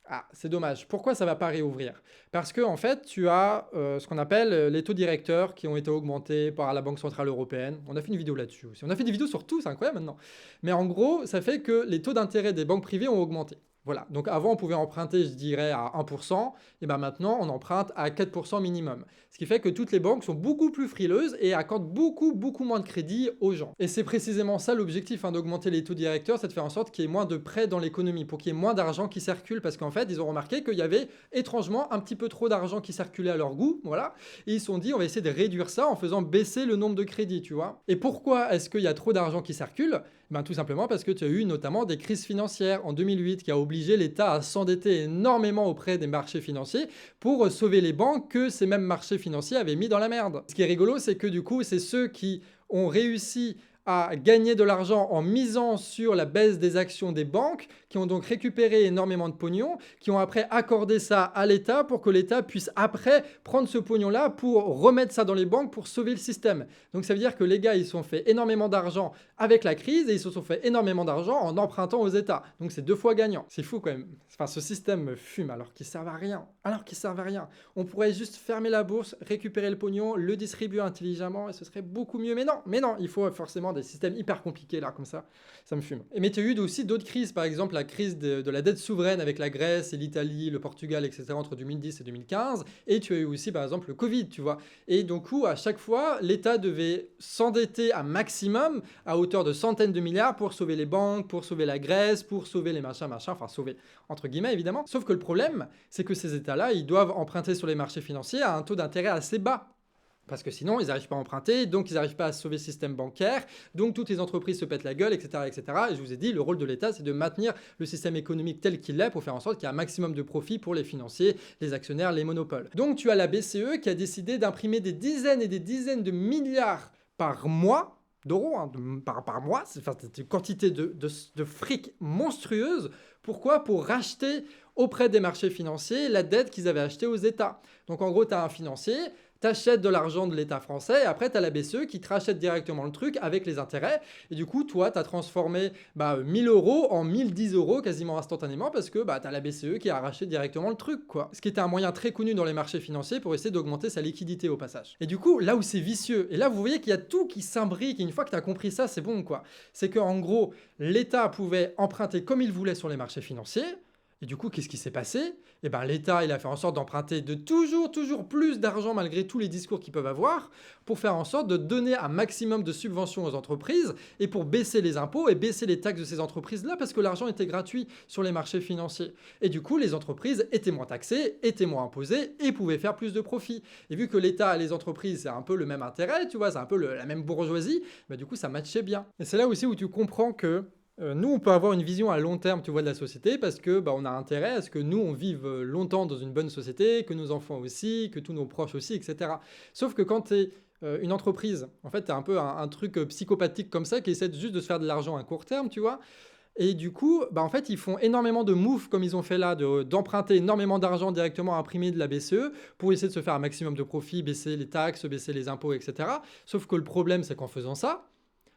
Ah, c'est dommage. Pourquoi ça ne va pas réouvrir? Parce que en fait, tu as ce qu'on appelle les taux directeurs qui ont été augmentés par la Banque Centrale Européenne. On a fait une vidéo là-dessus aussi. On a fait des vidéos sur tout, c'est incroyable maintenant. Mais en gros, ça fait que les taux d'intérêt des banques privées ont augmenté. Voilà, donc avant on pouvait emprunter, je dirais, à 1%, et bien maintenant on emprunte à 4% minimum. Ce qui fait que toutes les banques sont beaucoup plus frileuses et accordent beaucoup moins de crédit aux gens. Et c'est précisément ça l'objectif, d'augmenter les taux directeurs, c'est de faire en sorte qu'il y ait moins de prêts dans l'économie, pour qu'il y ait moins d'argent qui circule, parce qu'en fait ils ont remarqué qu'il y avait étrangement un petit peu trop d'argent qui circulait à leur goût, voilà, et ils se sont dit on va essayer de réduire ça en faisant baisser le nombre de crédits, tu vois. Et pourquoi est-ce qu'il y a trop d'argent qui circule? Tout simplement parce que tu as eu notamment des crises financières en 2008 qui a obligé l'État à s'endetter énormément auprès des marchés financiers pour sauver les banques que ces mêmes marchés financiers avaient mis dans la merde. Ce qui est rigolo, c'est que du coup, c'est ceux qui ont réussi à gagner de l'argent en misant sur la baisse des actions des banques, qui ont donc récupéré énormément de pognon, qui ont après accordé ça à l'État pour que l'État puisse après prendre ce pognon-là pour remettre ça dans les banques pour sauver le système. Donc ça veut dire que les gars, ils se sont fait énormément d'argent avec la crise et ils se sont fait énormément d'argent en empruntant aux États. Donc c'est 2 fois gagnant. C'est fou quand même. Enfin, ce système me fume alors qu'il ne sert à rien. On pourrait juste fermer la bourse, récupérer le pognon, le distribuer intelligemment et ce serait beaucoup mieux. Mais non, il faut forcément des systèmes hyper compliqués là, comme ça me fume. Mais tu as eu aussi d'autres crises, par exemple la crise de la dette souveraine avec la Grèce et l'Italie, le Portugal, etc. entre 2010 et 2015, et tu as eu aussi par exemple le Covid, tu vois. Et donc à chaque fois, l'État devait s'endetter à maximum, à hauteur de centaines de milliards pour sauver les banques, pour sauver la Grèce, pour sauver les machins, enfin sauver entre guillemets évidemment. Sauf que le problème, c'est que ces États-là, ils doivent emprunter sur les marchés financiers à un taux d'intérêt assez bas. Parce que sinon, ils n'arrivent pas à emprunter, donc ils n'arrivent pas à sauver le système bancaire, donc toutes les entreprises se pètent la gueule, etc. Et je vous ai dit, le rôle de l'État, c'est de maintenir le système économique tel qu'il est pour faire en sorte qu'il y ait un maximum de profit pour les financiers, les actionnaires, les monopoles. Donc tu as la BCE qui a décidé d'imprimer des dizaines et des dizaines de milliards par mois, d'euros par mois, c'est une quantité de fric monstrueuse. Pourquoi? Pour racheter auprès des marchés financiers la dette qu'ils avaient achetée aux États. Donc en gros, tu as un financier, t'achètes de l'argent de l'État français et après, tu as la BCE qui te rachète directement le truc avec les intérêts. Et du coup, toi, tu as transformé 1000 euros en 1010 euros quasiment instantanément parce que tu as la BCE qui a racheté directement le truc, quoi. Ce qui était un moyen très connu dans les marchés financiers pour essayer d'augmenter sa liquidité au passage. Et du coup, là où c'est vicieux, et là vous voyez qu'il y a tout qui s'imbrique, et une fois que tu as compris ça, c'est bon, quoi. C'est qu'en gros, l'État pouvait emprunter comme il voulait sur les marchés financiers. Et du coup, qu'est-ce qui s'est passé? Eh bien, l'État, il a fait en sorte d'emprunter de toujours plus d'argent malgré tous les discours qu'ils peuvent avoir pour faire en sorte de donner un maximum de subventions aux entreprises et pour baisser les impôts et baisser les taxes de ces entreprises-là parce que l'argent était gratuit sur les marchés financiers. Et du coup, les entreprises étaient moins taxées, étaient moins imposées et pouvaient faire plus de profits. Et vu que l'État et les entreprises, c'est un peu le même intérêt, tu vois, c'est un peu la même bourgeoisie, bah, du coup, ça matchait bien. Et c'est là aussi où tu comprends que nous, on peut avoir une vision à long terme, tu vois, de la société parce que on a intérêt à ce que nous, on vive longtemps dans une bonne société, que nos enfants aussi, que tous nos proches aussi, etc. Sauf que quand tu es une entreprise, en fait, tu as un peu un truc psychopathique comme ça qui essaie juste de se faire de l'argent à court terme, tu vois. Et du coup, en fait, ils font énormément de moves comme ils ont fait là, d'emprunter énormément d'argent directement imprimé de la BCE pour essayer de se faire un maximum de profit, baisser les taxes, baisser les impôts, etc. Sauf que le problème, c'est qu'en faisant ça,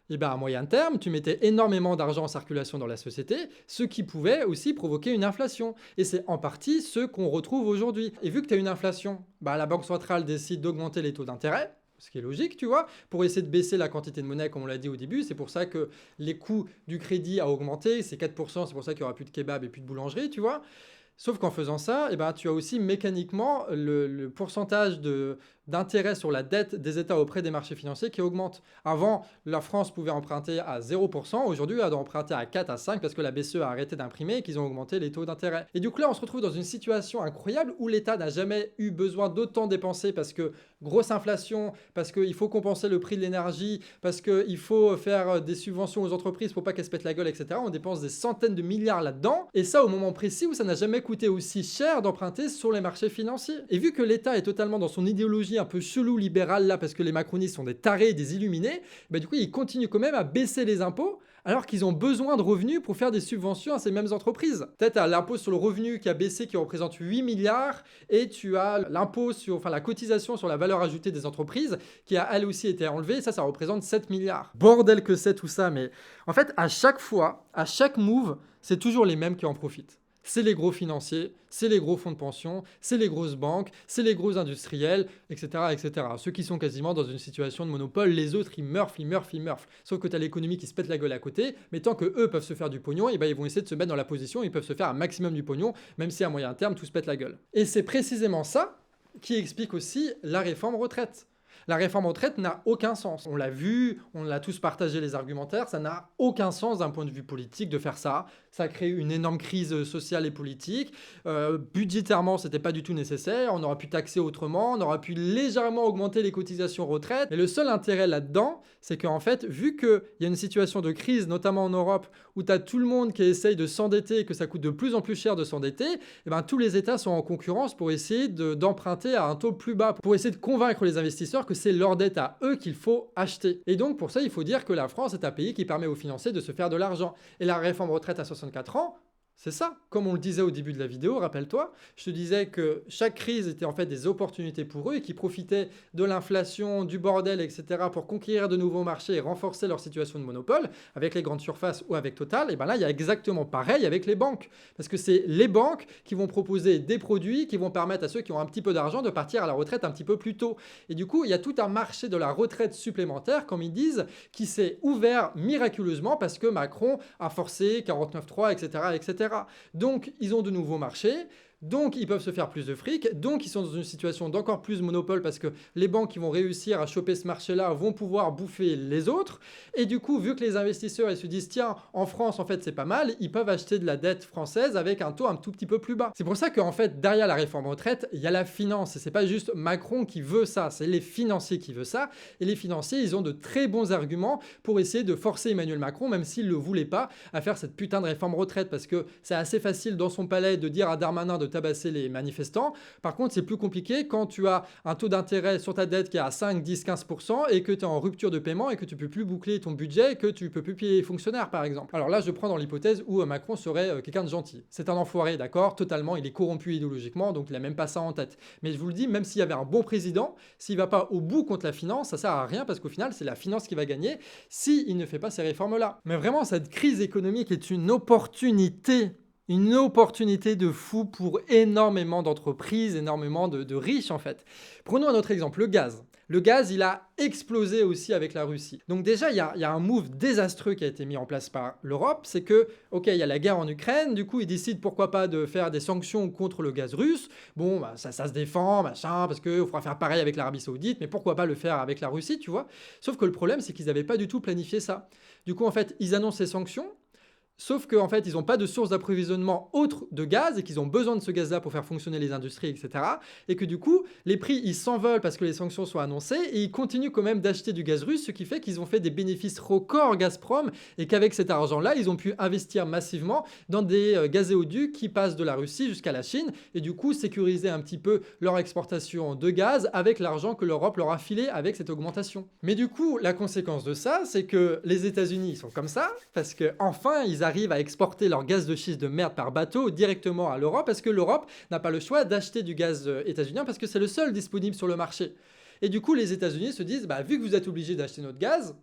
et à moyen terme, tu mettais énormément d'argent en circulation dans la société, ce qui pouvait aussi provoquer une inflation. Et c'est en partie ce qu'on retrouve aujourd'hui. Et vu que tu as une inflation, la Banque centrale décide d'augmenter les taux d'intérêt, ce qui est logique, tu vois, pour essayer de baisser la quantité de monnaie, comme on l'a dit au début. C'est pour ça que les coûts du crédit a augmenté, c'est 4%, c'est pour ça qu'il n'y aura plus de kebab et plus de boulangerie, tu vois. Sauf qu'en faisant ça, tu as aussi mécaniquement le pourcentage d'intérêt sur la dette des États auprès des marchés financiers qui augmente. Avant, la France pouvait emprunter à 0%, aujourd'hui elle doit emprunter à 4 à 5 parce que la BCE a arrêté d'imprimer et qu'ils ont augmenté les taux d'intérêt. Et du coup là, on se retrouve dans une situation incroyable où l'État n'a jamais eu besoin d'autant dépenser parce que grosse inflation, parce qu'il faut compenser le prix de l'énergie, parce qu'il faut faire des subventions aux entreprises pour pas qu'elles se pètent la gueule, etc. On dépense des centaines de milliards là-dedans, et ça au moment précis où ça n'a jamais coûté aussi cher d'emprunter sur les marchés financiers. Et vu que l'État est totalement dans son idéologie un peu chelou libérale là, parce que les macronistes sont des tarés, des illuminés, du coup ils continuent quand même à baisser les impôts, alors qu'ils ont besoin de revenus pour faire des subventions à ces mêmes entreprises. Peut-être à l'impôt sur le revenu qui a baissé, qui représente 8 milliards, et tu as l'impôt sur, la cotisation sur la valeur ajoutée des entreprises, qui a elle aussi été enlevée, ça représente 7 milliards. Bordel que c'est tout ça, mais en fait, à chaque fois, à chaque move, c'est toujours les mêmes qui en profitent. C'est les gros financiers, c'est les gros fonds de pension, c'est les grosses banques, c'est les gros industriels, etc., etc. Ceux qui sont quasiment dans une situation de monopole, les autres, ils meurent. Sauf que tu as l'économie qui se pète la gueule à côté, mais tant qu'eux peuvent se faire du pognon, ils vont essayer de se mettre dans la position, ils peuvent se faire un maximum du pognon, même si à moyen terme, tout se pète la gueule. Et c'est précisément ça qui explique aussi la réforme retraite. La réforme retraite n'a aucun sens. On l'a vu, on l'a tous partagé les argumentaires, ça n'a aucun sens d'un point de vue politique de faire ça. Ça crée une énorme crise sociale et politique. Budgétairement, c'était pas du tout nécessaire. On aurait pu taxer autrement, on aurait pu légèrement augmenter les cotisations retraite. Mais le seul intérêt là-dedans, c'est qu'en fait, vu qu'il y a une situation de crise, notamment en Europe, où tu as tout le monde qui essaye de s'endetter, que ça coûte de plus en plus cher de s'endetter, tous les États sont en concurrence pour essayer d'emprunter à un taux plus bas, pour essayer de convaincre les investisseurs que c'est leur dette à eux qu'il faut acheter. Et donc, pour ça, il faut dire que la France est un pays qui permet aux financiers de se faire de l'argent. Et la réforme retraite à 64 ans, c'est ça. Comme on le disait au début de la vidéo, rappelle-toi, je te disais que chaque crise était en fait des opportunités pour eux et qu'ils profitaient de l'inflation, du bordel, etc. pour conquérir de nouveaux marchés et renforcer leur situation de monopole avec les grandes surfaces ou avec Total. Et bien là, il y a exactement pareil avec les banques. Parce que c'est les banques qui vont proposer des produits qui vont permettre à ceux qui ont un petit peu d'argent de partir à la retraite un petit peu plus tôt. Et du coup, il y a tout un marché de la retraite supplémentaire, comme ils disent, qui s'est ouvert miraculeusement parce que Macron a forcé 49.3, etc., etc. Donc, ils ont de nouveaux marchés. Donc, ils peuvent se faire plus de fric. Donc, ils sont dans une situation d'encore plus de monopole parce que les banques qui vont réussir à choper ce marché-là vont pouvoir bouffer les autres. Et du coup, vu que les investisseurs ils se disent « Tiens, en France, en fait, c'est pas mal », ils peuvent acheter de la dette française avec un taux un tout petit peu plus bas. C'est pour ça qu'en fait, derrière la réforme retraite, il y a la finance. Et c'est pas juste Macron qui veut ça, c'est les financiers qui veulent ça. Et les financiers, ils ont de très bons arguments pour essayer de forcer Emmanuel Macron, même s'il ne le voulait pas, à faire cette putain de réforme retraite. Parce que c'est assez facile dans son palais de dire à Darmanin de de tabasser les manifestants. Par contre, c'est plus compliqué quand tu as un taux d'intérêt sur ta dette qui est à 5, 10, 15% et que tu es en rupture de paiement et que tu ne peux plus boucler ton budget et que tu ne peux plus payer les fonctionnaires, par exemple. Alors là, je prends dans l'hypothèse où Macron serait quelqu'un de gentil. C'est un enfoiré, d'accord, totalement, il est corrompu idéologiquement, donc il n'a même pas ça en tête. Mais je vous le dis, même s'il y avait un bon président, s'il ne va pas au bout contre la finance, ça sert à rien parce qu'au final, c'est la finance qui va gagner s'il ne fait pas ces réformes-là. Mais vraiment, cette crise économique est une opportunité de fou pour énormément d'entreprises, énormément de riches en fait. Prenons un autre exemple, le gaz. Le gaz, il a explosé aussi avec la Russie. Donc déjà, il y a un move désastreux qui a été mis en place par l'Europe, c'est que, ok, il y a la guerre en Ukraine, du coup, ils décident pourquoi pas de faire des sanctions contre le gaz russe. Bon, bah, ça se défend, machin, parce qu'il faudra faire pareil avec l'Arabie Saoudite, mais pourquoi pas le faire avec la Russie, tu vois? Sauf que le problème, c'est qu'ils n'avaient pas du tout planifié ça. Du coup, en fait, ils annoncent ces sanctions, sauf qu'en fait, ils n'ont pas de source d'approvisionnement autre de gaz et qu'ils ont besoin de ce gaz-là pour faire fonctionner les industries, etc. Et que du coup, les prix, ils s'envolent parce que les sanctions sont annoncées et ils continuent quand même d'acheter du gaz russe, ce qui fait qu'ils ont fait des bénéfices records Gazprom et qu'avec cet argent-là, ils ont pu investir massivement dans des gazéoducs qui passent de la Russie jusqu'à la Chine et du coup sécuriser un petit peu leur exportation de gaz avec l'argent que l'Europe leur a filé avec cette augmentation. Mais du coup, la conséquence de ça, c'est que les États-Unis ils sont comme ça parce que enfin ils arrivent à exporter leur gaz de schiste de merde par bateau directement à l'Europe parce que l'Europe n'a pas le choix d'acheter du gaz états-unien parce que c'est le seul disponible sur le marché. Et du coup, les États-Unis se disent, bah, vu que vous êtes obligés d'acheter notre gaz,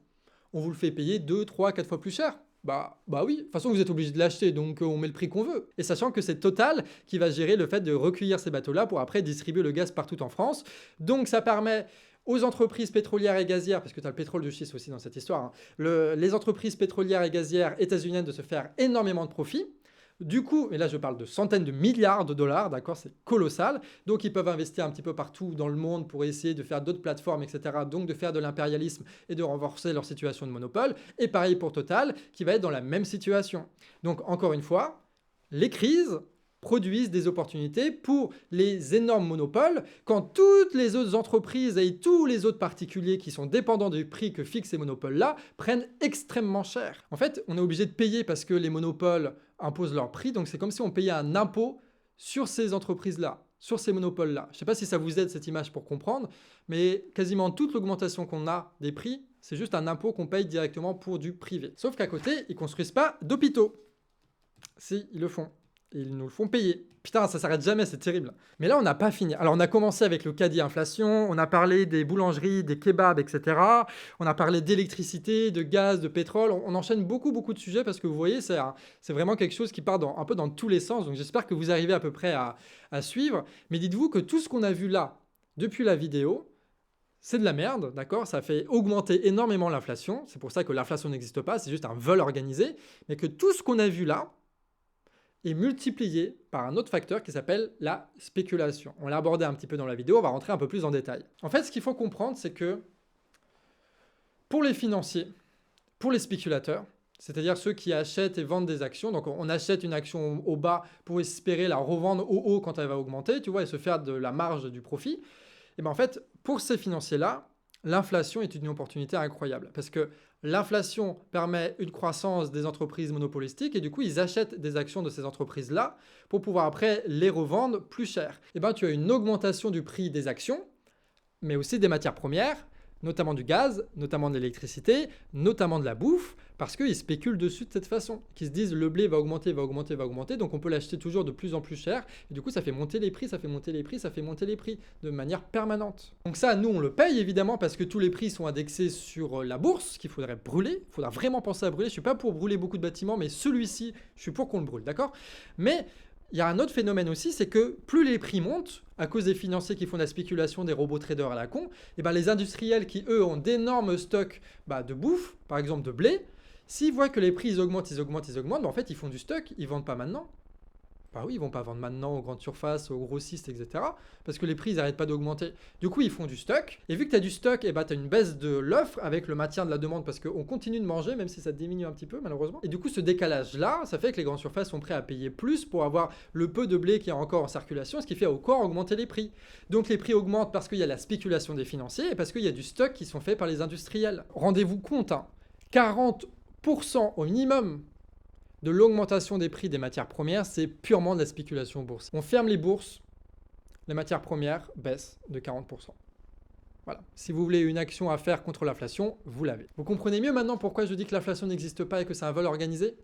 on vous le fait payer 2, 3, 4 fois plus cher. Bah oui, de toute façon vous êtes obligé de l'acheter, donc on met le prix qu'on veut. Et sachant que c'est Total qui va gérer le fait de recueillir ces bateaux-là pour après distribuer le gaz partout en France. Donc ça permet aux entreprises pétrolières et gazières, parce que tu as le pétrole de schiste aussi dans cette histoire, hein, les entreprises pétrolières et gazières états-uniennes de se faire énormément de profits. Du coup, et là je parle de centaines de milliards de dollars, d'accord, c'est colossal. Donc ils peuvent investir un petit peu partout dans le monde pour essayer de faire d'autres plateformes, etc. Donc de faire de l'impérialisme et de renforcer leur situation de monopole. Et pareil pour Total, qui va être dans la même situation. Donc encore une fois, les crises produisent des opportunités pour les énormes monopoles quand toutes les autres entreprises et tous les autres particuliers qui sont dépendants du prix que fixent ces monopoles-là prennent extrêmement cher. En fait, on est obligé de payer parce que les monopoles imposent leur prix, donc c'est comme si on payait un impôt sur ces entreprises-là, sur ces monopoles-là. Je ne sais pas si ça vous aide cette image pour comprendre, mais quasiment toute l'augmentation qu'on a des prix, c'est juste un impôt qu'on paye directement pour du privé. Sauf qu'à côté, ils ne construisent pas d'hôpitaux. Si, ils le font. Et ils nous le font payer. Putain, ça s'arrête jamais, c'est terrible. Mais là, on n'a pas fini. Alors, on a commencé avec le caddie inflation, on a parlé des boulangeries, des kebabs, etc. On a parlé d'électricité, de gaz, de pétrole. On enchaîne beaucoup de sujets parce que vous voyez, c'est vraiment quelque chose qui part un peu dans tous les sens. Donc, j'espère que vous arrivez à peu près à suivre. Mais dites-vous que tout ce qu'on a vu là, depuis la vidéo, c'est de la merde, d'accord? Ça fait augmenter énormément l'inflation. C'est pour ça que l'inflation n'existe pas, c'est juste un vol organisé. Mais que tout ce qu'on a vu là, est multiplié par un autre facteur qui s'appelle la spéculation. On l'a abordé un petit peu dans la vidéo, on va rentrer un peu plus en détail. En fait, ce qu'il faut comprendre, c'est que pour les financiers, pour les spéculateurs, c'est-à-dire ceux qui achètent et vendent des actions, donc on achète une action au bas pour espérer la revendre au haut quand elle va augmenter, tu vois, et se faire de la marge du profit, et bien en fait, pour ces financiers-là, l'inflation est une opportunité incroyable parce que l'inflation permet une croissance des entreprises monopolistiques et du coup, ils achètent des actions de ces entreprises-là pour pouvoir après les revendre plus cher. Et bien, tu as une augmentation du prix des actions, mais aussi des matières premières, notamment du gaz, notamment de l'électricité, notamment de la bouffe, parce qu'ils spéculent dessus de cette façon, qu'ils se disent le blé va augmenter, donc on peut l'acheter toujours de plus en plus cher, et du coup ça fait monter les prix, de manière permanente. Donc ça, nous on le paye évidemment parce que tous les prix sont indexés sur la bourse, qu'il faudrait brûler, il faudra vraiment penser à brûler, je suis pas pour brûler beaucoup de bâtiments, mais celui-ci, je suis pour qu'on le brûle, d'accord? Mais il y a un autre phénomène aussi, c'est que plus les prix montent, à cause des financiers qui font de la spéculation, des robots traders à la con, et ben les industriels qui, eux, ont d'énormes stocks de bouffe, par exemple de blé, s'ils voient que les prix ils augmentent, ben en fait, ils font du stock, ils vendent pas maintenant. Bah oui, ils vont pas vendre maintenant aux grandes surfaces, aux grossistes, etc. Parce que les prix, ils n'arrêtent pas d'augmenter. Du coup, ils font du stock. Et vu que tu as du stock, tu as une baisse de l'offre avec le maintien de la demande parce qu'on continue de manger, même si ça diminue un petit peu, malheureusement. Et du coup, ce décalage-là, ça fait que les grandes surfaces sont prêtes à payer plus pour avoir le peu de blé qui est encore en circulation, ce qui fait encore augmenter les prix. Donc les prix augmentent parce qu'il y a la spéculation des financiers et parce qu'il y a du stock qui sont faits par les industriels. Rendez-vous compte, 40% au minimum de l'augmentation des prix des matières premières, c'est purement de la spéculation boursière. On ferme les bourses, les matières premières baissent de 40%. Voilà. Si vous voulez une action à faire contre l'inflation, vous l'avez. Vous comprenez mieux maintenant pourquoi je dis que l'inflation n'existe pas et que c'est un vol organisé ?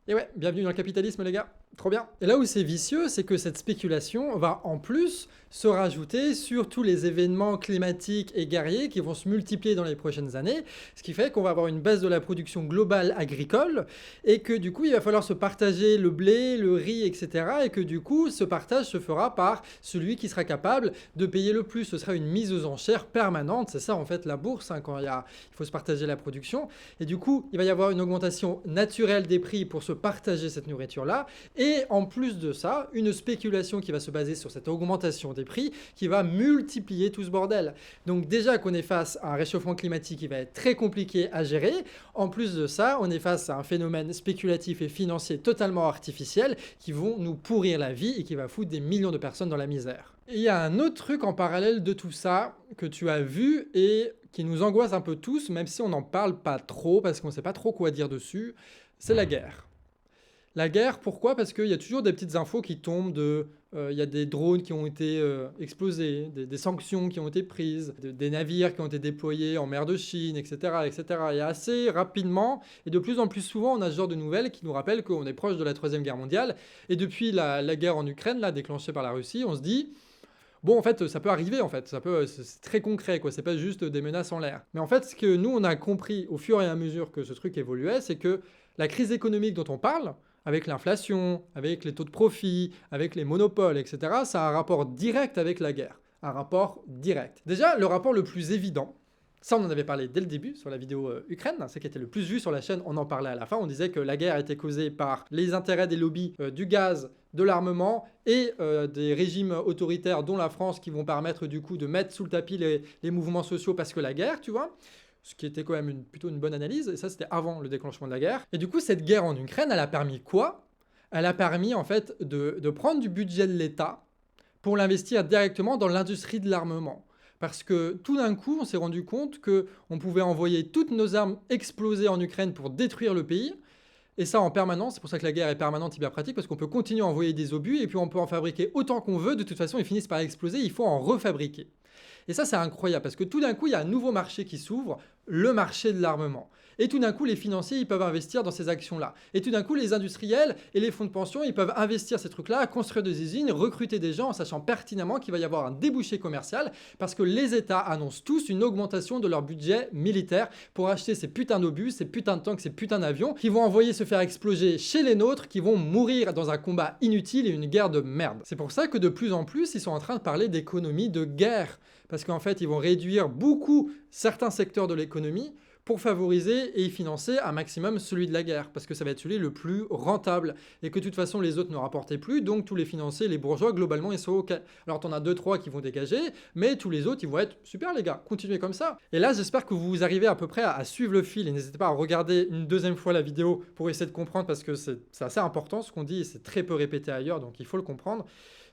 Et ouais, bienvenue dans le capitalisme les gars, trop bien. Et là où c'est vicieux, c'est que cette spéculation va en plus se rajouter sur tous les événements climatiques et guerriers qui vont se multiplier dans les prochaines années, ce qui fait qu'on va avoir une baisse de la production globale agricole et que du coup il va falloir se partager le blé, le riz, etc. et que du coup ce partage se fera par celui qui sera capable de payer le plus. Ce sera une mise aux enchères permanente, c'est ça en fait la bourse, quand il faut se partager la production et du coup il va y avoir une augmentation naturelle des prix pour se partager cette nourriture-là et en plus de ça, une spéculation qui va se baser sur cette augmentation des prix qui va multiplier tout ce bordel. Donc déjà qu'on est face à un réchauffement climatique qui va être très compliqué à gérer, en plus de ça, on est face à un phénomène spéculatif et financier totalement artificiel qui vont nous pourrir la vie et qui va foutre des millions de personnes dans la misère. Et il y a un autre truc en parallèle de tout ça que tu as vu et qui nous angoisse un peu tous, même si on n'en parle pas trop parce qu'on ne sait pas trop quoi dire dessus, c'est la guerre. La guerre, pourquoi ? Parce qu'il y a toujours des petites infos qui tombent il y a des drones qui ont été explosés, des sanctions qui ont été prises, des navires qui ont été déployés en mer de Chine, etc., etc. Et assez rapidement, et de plus en plus souvent, on a ce genre de nouvelles qui nous rappellent qu'on est proche de la Troisième Guerre mondiale. Et depuis la guerre en Ukraine, là, déclenchée par la Russie, on se dit... Bon, en fait, ça peut arriver, en fait. C'est très concret, quoi. C'est pas juste des menaces en l'air. Mais en fait, ce que nous, on a compris au fur et à mesure que ce truc évoluait, c'est que la crise économique dont on parle, avec l'inflation, avec les taux de profit, avec les monopoles, etc., ça a un rapport direct avec la guerre. Un rapport direct. Déjà, le rapport le plus évident, ça on en avait parlé dès le début sur la vidéo Ukraine, c'est qui était le plus vu sur la chaîne, on en parlait à la fin, on disait que la guerre était causée par les intérêts des lobbies du gaz, de l'armement et des régimes autoritaires dont la France qui vont permettre du coup de mettre sous le tapis les mouvements sociaux parce que la guerre, tu vois. Ce qui était quand même plutôt une bonne analyse, et ça c'était avant le déclenchement de la guerre. Et du coup, cette guerre en Ukraine, elle a permis quoi ? Elle a permis en fait de prendre du budget de l'État pour l'investir directement dans l'industrie de l'armement. Parce que tout d'un coup, on s'est rendu compte qu'on pouvait envoyer toutes nos armes explosées en Ukraine pour détruire le pays, et ça en permanence. C'est pour ça que la guerre est permanente et bien pratique, parce qu'on peut continuer à envoyer des obus, et puis on peut en fabriquer autant qu'on veut, de toute façon ils finissent par exploser, il faut en refabriquer. Et ça, c'est incroyable, parce que tout d'un coup, il y a un nouveau marché qui s'ouvre, le marché de l'armement. Et tout d'un coup, les financiers, ils peuvent investir dans ces actions-là. Et tout d'un coup, les industriels et les fonds de pension, ils peuvent investir ces trucs-là, construire des usines, recruter des gens en sachant pertinemment qu'il va y avoir un débouché commercial, parce que les États annoncent tous une augmentation de leur budget militaire pour acheter ces putains d'obus, ces putains de tanks, ces putains d'avions, qui vont envoyer se faire exploser chez les nôtres, qui vont mourir dans un combat inutile et une guerre de merde. C'est pour ça que de plus en plus, ils sont en train de parler d'économie de guerre. Parce qu'en fait, ils vont réduire beaucoup certains secteurs de l'économie pour favoriser et financer un maximum celui de la guerre, parce que ça va être celui le plus rentable, et que de toute façon les autres ne rapportaient plus, donc tous les financiers, les bourgeois, globalement, ils sont OK. Alors t'en as 2-3 qui vont dégager, mais tous les autres, ils vont être super les gars, continuez comme ça. Et là, j'espère que vous arrivez à peu près à suivre le fil, et n'hésitez pas à regarder une deuxième fois la vidéo pour essayer de comprendre, parce que c'est assez important ce qu'on dit, et c'est très peu répété ailleurs, donc il faut le comprendre.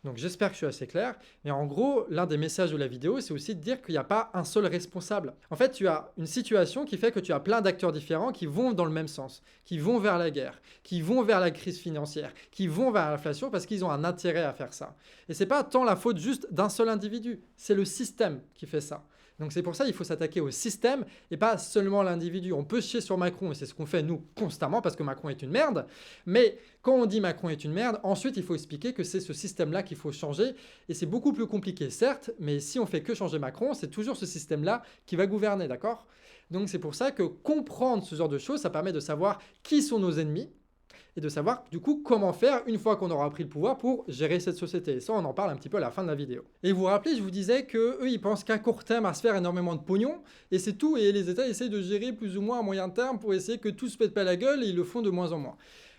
Donc j'espère que je suis assez clair. Et en gros, l'un des messages de la vidéo, c'est aussi de dire qu'il n'y a pas un seul responsable. En fait, tu as une situation qui fait que tu as plein d'acteurs différents qui vont dans le même sens, qui vont vers la guerre, qui vont vers la crise financière, qui vont vers l'inflation parce qu'ils ont un intérêt à faire ça. Et c'est pas tant la faute juste d'un seul individu, c'est le système qui fait ça. Donc c'est pour ça qu'il faut s'attaquer au système et pas seulement l'individu. On peut chier sur Macron et c'est ce qu'on fait nous constamment parce que Macron est une merde. Mais quand on dit Macron est une merde, ensuite il faut expliquer que c'est ce système-là qu'il faut changer. Et c'est beaucoup plus compliqué certes, mais si on fait que changer Macron, c'est toujours ce système-là qui va gouverner, d'accord ? Donc c'est pour ça que comprendre ce genre de choses, ça permet de savoir qui sont nos ennemis et de savoir du coup comment faire une fois qu'on aura pris le pouvoir pour gérer cette société. Et ça, on en parle un petit peu à la fin de la vidéo. Et vous vous rappelez, je vous disais que eux, ils pensent qu'à court terme à se faire énormément de pognon, et c'est tout, et les États essaient de gérer plus ou moins à moyen terme pour essayer que tout se pète pas la gueule, et ils le font de moins en moins.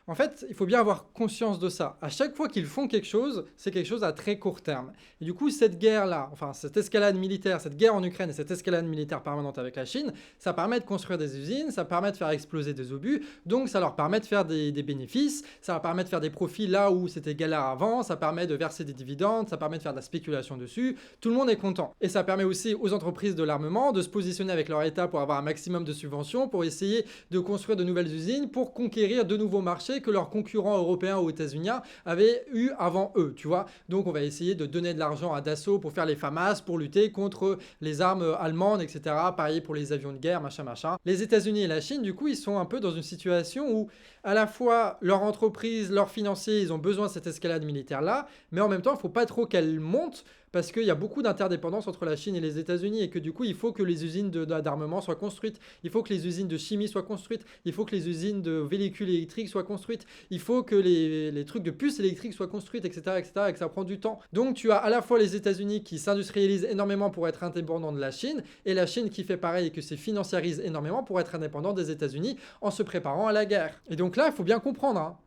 En fait, il faut bien avoir conscience de ça. À chaque fois qu'ils font quelque chose, c'est quelque chose à très court terme. Et du coup, cette guerre-là, enfin cette escalade militaire, cette guerre en Ukraine et cette escalade militaire permanente avec la Chine, ça permet de construire des usines, ça permet de faire exploser des obus, donc ça leur permet de faire des bénéfices, ça leur permet de faire des profits là où c'était galère avant, ça permet de verser des dividendes, ça permet de faire de la spéculation dessus, tout le monde est content. Et ça permet aussi aux entreprises de l'armement de se positionner avec leur État pour avoir un maximum de subventions, pour essayer de construire de nouvelles usines, pour conquérir de nouveaux marchés que leurs concurrents européens ou états-uniens avaient eu avant eux, tu vois. Donc on va essayer de donner de l'argent à Dassault pour faire les FAMAS, pour lutter contre les armes allemandes, etc. Pareil pour les avions de guerre, machin, machin. Les États-Unis et la Chine, du coup, ils sont un peu dans une situation où à la fois leur entreprise, leurs financiers, ils ont besoin de cette escalade militaire-là, mais en même temps, il ne faut pas trop qu'elle monte parce qu'il y a beaucoup d'interdépendance entre la Chine et les États-Unis et que du coup, il faut que les usines d'armement soient construites, il faut que les usines de chimie soient construites, il faut que les usines de véhicules électriques soient construites, il faut que les trucs de puces électriques soient construites, etc., etc., et que ça prend du temps. Donc tu as à la fois les États-Unis qui s'industrialisent énormément pour être indépendants de la Chine et la Chine qui fait pareil et que se financiarise énormément pour être indépendant des États-Unis en se préparant à la guerre. Et donc là, il faut bien comprendre, hein.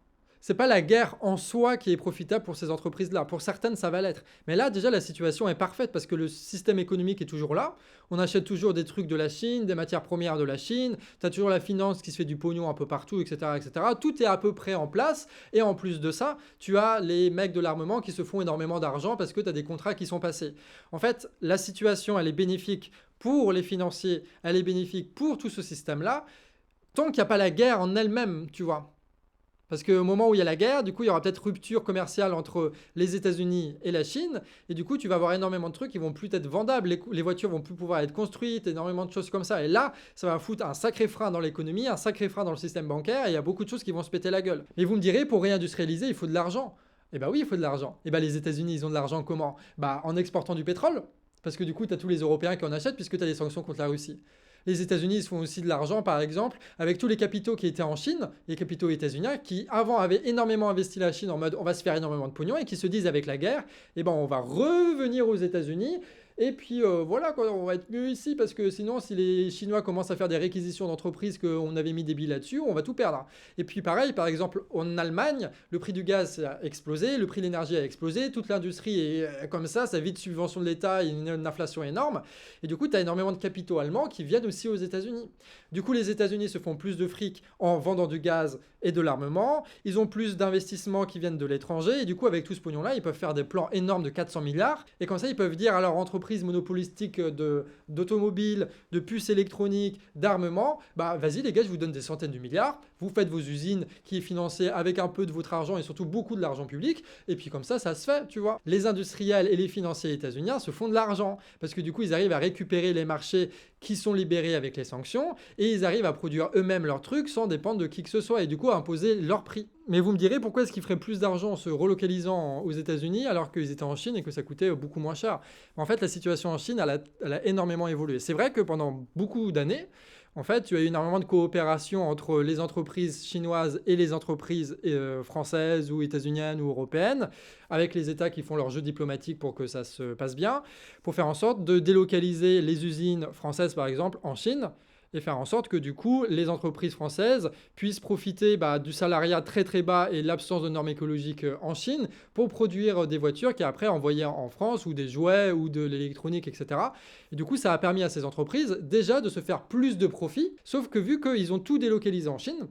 C'est pas la guerre en soi qui est profitable pour ces entreprises-là. Pour certaines, ça va l'être. Mais là, déjà, la situation est parfaite parce que le système économique est toujours là. On achète toujours des trucs de la Chine, des matières premières de la Chine. Tu as toujours la finance qui se fait du pognon un peu partout, etc., etc. Tout est à peu près en place. Et en plus de ça, tu as les mecs de l'armement qui se font énormément d'argent parce que tu as des contrats qui sont passés. En fait, la situation, elle est bénéfique pour les financiers. Elle est bénéfique pour tout ce système-là. Tant qu'il n'y a pas la guerre en elle-même, tu vois. Parce qu'au moment où il y a la guerre, du coup, il y aura peut-être rupture commerciale entre les États-Unis et la Chine. Et du coup, tu vas avoir énormément de trucs qui vont plus être vendables. Les voitures vont plus pouvoir être construites, énormément de choses comme ça. Et là, ça va foutre un sacré frein dans l'économie, un sacré frein dans le système bancaire. Et il y a beaucoup de choses qui vont se péter la gueule. Et vous me direz, pour réindustrialiser, il faut de l'argent. Eh bien oui, il faut de l'argent. Et bien les États-Unis, ils ont de l'argent comment? Bah en exportant du pétrole. Parce que du coup, tu as tous les Européens qui en achètent puisque tu as des sanctions contre la Russie. Les États-Unis ils se font aussi de l'argent, par exemple, avec tous les capitaux qui étaient en Chine, les capitaux états-uniens, qui avant avaient énormément investi la Chine en mode on va se faire énormément de pognon et qui se disent avec la guerre, eh ben on va revenir aux États-Unis. Et puis voilà, quoi, on va être mieux ici parce que sinon, si les Chinois commencent à faire des réquisitions d'entreprises qu'on avait mis des billes là-dessus, on va tout perdre. Et puis pareil, par exemple, en Allemagne, le prix du gaz a explosé, le prix de l'énergie a explosé, toute l'industrie est comme ça vit de subventions de l'État, il y a une inflation énorme. Et du coup, tu as énormément de capitaux allemands qui viennent aussi aux États-Unis. Du coup, les États-Unis se font plus de fric en vendant du gaz et de l'armement. Ils ont plus d'investissements qui viennent de l'étranger. Et du coup, avec tout ce pognon-là, ils peuvent faire des plans énormes de 400 milliards. Et comme ça, ils peuvent dire à leur entreprise monopolistique d'automobiles, de puces électroniques, d'armement, bah vas-y les gars, je vous donne des centaines de milliards. Vous faites vos usines qui est financée avec un peu de votre argent et surtout beaucoup de l'argent public. Et puis comme ça se fait, tu vois. Les industriels et les financiers états-uniens se font de l'argent. Parce que du coup, ils arrivent à récupérer les marchés qui sont libérés avec les sanctions et ils arrivent à produire eux-mêmes leurs trucs sans dépendre de qui que ce soit et du coup à imposer leur prix. Mais vous me direz pourquoi est-ce qu'ils feraient plus d'argent en se relocalisant aux États-Unis alors qu'ils étaient en Chine et que ça coûtait beaucoup moins cher. En fait, la situation en Chine, elle a énormément évolué. C'est vrai que pendant beaucoup d'années, en fait, tu as eu énormément de coopération entre les entreprises chinoises et les entreprises françaises ou états-uniennes ou européennes, avec les États qui font leur jeu diplomatique pour que ça se passe bien, pour faire en sorte de délocaliser les usines françaises, par exemple, en Chine, et faire en sorte que du coup, les entreprises françaises puissent profiter du salariat très très bas et de l'absence de normes écologiques en Chine pour produire des voitures qui après envoyées en France ou des jouets ou de l'électronique, etc. Et du coup, ça a permis à ces entreprises déjà de se faire plus de profit, sauf que vu qu'ils ont tout délocalisé en Chine,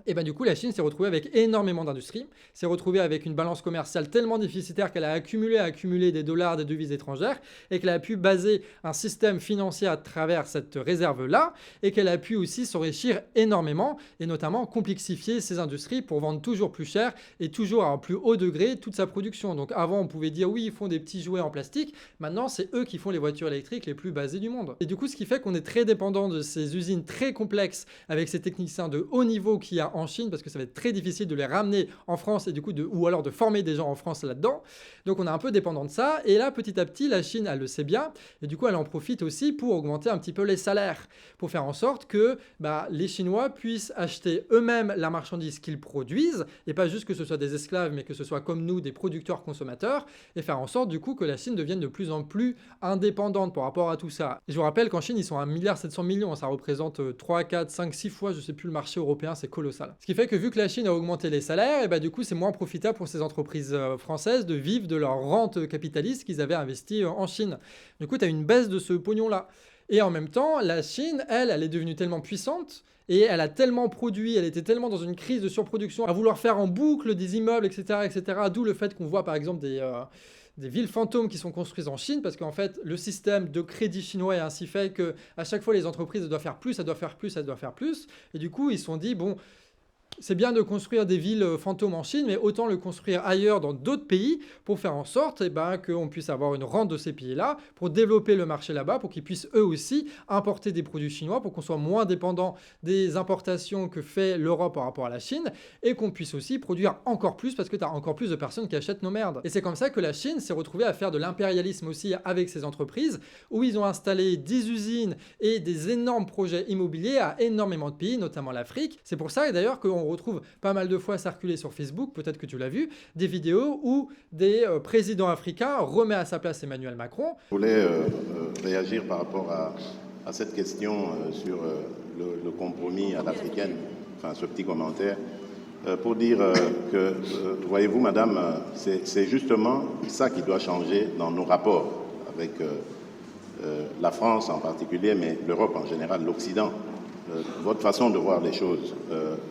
et ben du coup, la Chine s'est retrouvée avec énormément d'industries, s'est retrouvée avec une balance commerciale tellement déficitaire qu'elle a accumulé des dollars, des devises étrangères, et qu'elle a pu baser un système financier à travers cette réserve-là, et qu'elle a pu aussi s'enrichir énormément, et notamment complexifier ses industries pour vendre toujours plus cher et toujours à un plus haut degré toute sa production. Donc avant, on pouvait dire oui, ils font des petits jouets en plastique, maintenant c'est eux qui font les voitures électriques les plus basées du monde. Et du coup, ce qui fait qu'on est très dépendant de ces usines très complexes avec ces techniciens de haut niveau qu'il y a en Chine parce que ça va être très difficile de les ramener en France et du coup ou alors de former des gens en France là-dedans. Donc on est un peu dépendant de ça et là petit à petit la Chine elle le sait bien et du coup elle en profite aussi pour augmenter un petit peu les salaires pour faire en sorte que les Chinois puissent acheter eux-mêmes la marchandise qu'ils produisent et pas juste que ce soit des esclaves mais que ce soit comme nous des producteurs consommateurs et faire en sorte du coup que la Chine devienne de plus en plus indépendante par rapport à tout ça. Et je vous rappelle qu'en Chine ils sont à 1,7 milliard, ça représente 3, 4, 5, 6 fois je sais plus le marché européen, c'est colossal. centrale. Ce qui fait que vu que la Chine a augmenté les salaires, et bah, du coup c'est moins profitable pour ces entreprises françaises de vivre de leur rente capitaliste qu'ils avaient investi en Chine. Du coup tu as une baisse de ce pognon-là. Et en même temps, la Chine, elle est devenue tellement puissante et elle a tellement produit, elle était tellement dans une crise de surproduction, à vouloir faire en boucle des immeubles, etc., etc. D'où le fait qu'on voit par exemple des villes fantômes qui sont construites en Chine, parce qu'en fait, le système de crédit chinois est ainsi fait qu'à chaque fois, les entreprises doivent faire plus, elles doivent faire plus, elles doivent faire plus. Et du coup, ils se sont dit, bon, c'est bien de construire des villes fantômes en Chine, mais autant le construire ailleurs dans d'autres pays pour faire en sorte qu'on puisse avoir une rente de ces pays-là, pour développer le marché là-bas, pour qu'ils puissent eux aussi importer des produits chinois, pour qu'on soit moins dépendant des importations que fait l'Europe par rapport à la Chine, et qu'on puisse aussi produire encore plus parce que tu as encore plus de personnes qui achètent nos merdes. Et c'est comme ça que la Chine s'est retrouvée à faire de l'impérialisme aussi avec ses entreprises, où ils ont installé 10 usines et des énormes projets immobiliers à énormément de pays, notamment l'Afrique. C'est pour ça d'ailleurs qu'on retrouve pas mal de fois circuler sur Facebook, peut-être que tu l'as vu, des vidéos où des présidents africains remettent à sa place Emmanuel Macron. Je voulais réagir par rapport à cette question sur le compromis à l'africaine, enfin ce petit commentaire, pour dire que, voyez-vous madame, c'est justement ça qui doit changer dans nos rapports avec la France en particulier, mais l'Europe en général, l'Occident. Votre façon de voir les choses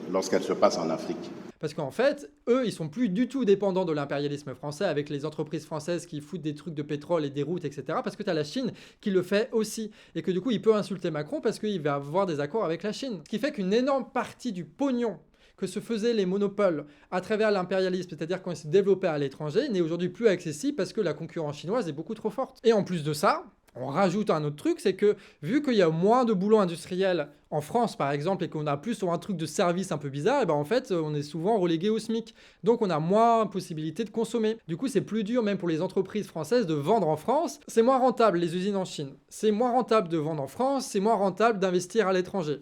lorsqu'elles se passent en Afrique. Parce qu'en fait, eux, ils sont plus du tout dépendants de l'impérialisme français avec les entreprises françaises qui foutent des trucs de pétrole et des routes, etc. Parce que tu as la Chine qui le fait aussi. Et que du coup, il peut insulter Macron parce qu'il va avoir des accords avec la Chine. Ce qui fait qu'une énorme partie du pognon que se faisaient les monopoles à travers l'impérialisme, c'est-à-dire qu'on s'est développé à l'étranger, n'est aujourd'hui plus accessible parce que la concurrence chinoise est beaucoup trop forte. Et en plus de ça, on rajoute un autre truc, c'est que vu qu'il y a moins de boulot industriel en France par exemple et qu'on a plus sur un truc de service un peu bizarre, et ben en fait on est souvent relégué au SMIC. Donc on a moins possibilité de consommer. Du coup c'est plus dur même pour les entreprises françaises de vendre en France. C'est moins rentable les usines en Chine. C'est moins rentable de vendre en France, c'est moins rentable d'investir à l'étranger.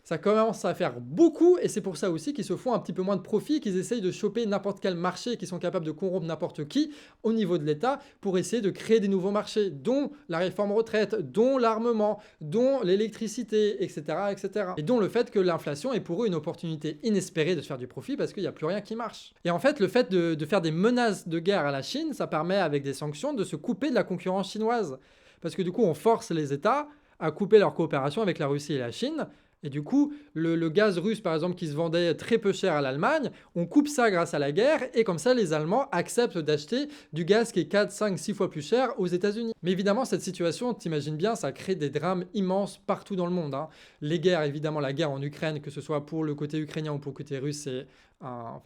Ça commence à faire beaucoup et c'est pour ça aussi qu'ils se font un petit peu moins de profit, qu'ils essayent de choper n'importe quel marché, qu'ils sont capables de corrompre n'importe qui au niveau de l'État pour essayer de créer des nouveaux marchés, dont la réforme retraite, dont l'armement, dont l'électricité, etc., etc. Et dont le fait que l'inflation est pour eux une opportunité inespérée de se faire du profit parce qu'il n'y a plus rien qui marche. Et en fait, le fait de faire des menaces de guerre à la Chine, ça permet avec des sanctions de se couper de la concurrence chinoise. Parce que du coup, on force les États à couper leur coopération avec la Russie et la Chine. Et du coup, le gaz russe, par exemple, qui se vendait très peu cher à l'Allemagne, on coupe ça grâce à la guerre, et comme ça, les Allemands acceptent d'acheter du gaz qui est 4, 5, 6 fois plus cher aux États-Unis. Mais évidemment, cette situation, t'imagines bien, ça crée des drames immenses partout dans le monde. Les guerres, évidemment, la guerre en Ukraine, que ce soit pour le côté ukrainien ou pour le côté russe, c'est un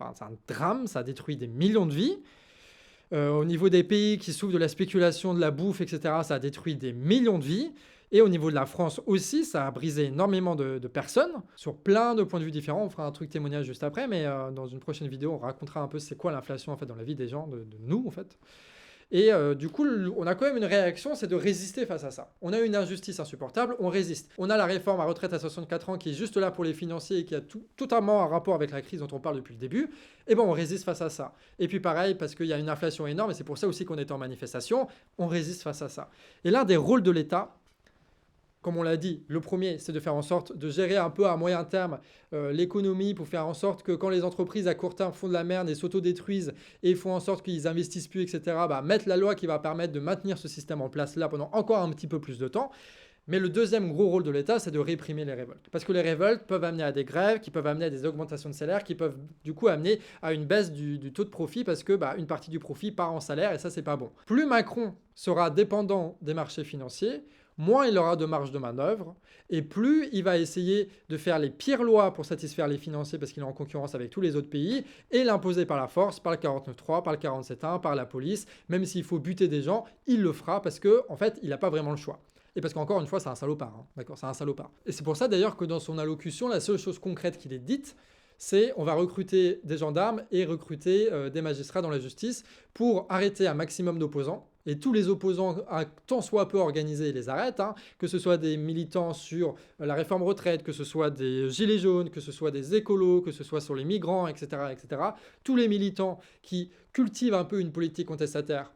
drame, ça détruit des millions de vies. Au niveau des pays qui souffrent de la spéculation de la bouffe, etc., ça a détruit des millions de vies. Et au niveau de la France aussi, ça a brisé énormément de personnes sur plein de points de vue différents. On fera un truc témoignage juste après, mais dans une prochaine vidéo, on racontera un peu c'est quoi l'inflation en fait dans la vie des gens, de nous en fait. Et du coup, on a quand même une réaction, c'est de résister face à ça. On a une injustice insupportable, on résiste. On a la réforme à retraite à 64 ans qui est juste là pour les financiers et qui a totalement un rapport avec la crise dont on parle depuis le début. Et bon, on résiste face à ça. Et puis pareil, parce qu'il y a une inflation énorme, et c'est pour ça aussi qu'on est en manifestation, on résiste face à ça. Et l'un des rôles de l'État, comme on l'a dit, le premier, c'est de faire en sorte de gérer un peu à moyen terme l'économie pour faire en sorte que quand les entreprises à court terme font de la merde et s'autodétruisent et font en sorte qu'ils investissent plus, etc., mettre la loi qui va permettre de maintenir ce système en place là pendant encore un petit peu plus de temps. Mais le deuxième gros rôle de l'État, c'est de réprimer les révoltes. Parce que les révoltes peuvent amener à des grèves, qui peuvent amener à des augmentations de salaire, qui peuvent du coup amener à une baisse du taux de profit parce que une partie du profit part en salaire et ça, c'est pas bon. Plus Macron sera dépendant des marchés financiers, moins il aura de marge de manœuvre, et plus il va essayer de faire les pires lois pour satisfaire les financiers parce qu'il est en concurrence avec tous les autres pays, et l'imposer par la force, par le 49.3, par le 47.1, par la police, même s'il faut buter des gens, il le fera parce qu'en fait, il n'a pas vraiment le choix. Et parce qu'encore une fois, c'est un salopard, d'accord, c'est un salopard. Et c'est pour ça d'ailleurs que dans son allocution, la seule chose concrète qu'il ait dite, c'est on va recruter des gendarmes et recruter des magistrats dans la justice pour arrêter un maximum d'opposants. Et tous les opposants, tant soit peu organisés, les arrêtent, que ce soit des militants sur la réforme retraite, que ce soit des gilets jaunes, que ce soit des écolos, que ce soit sur les migrants, etc., etc. Tous les militants qui cultivent un peu une politique contestataire,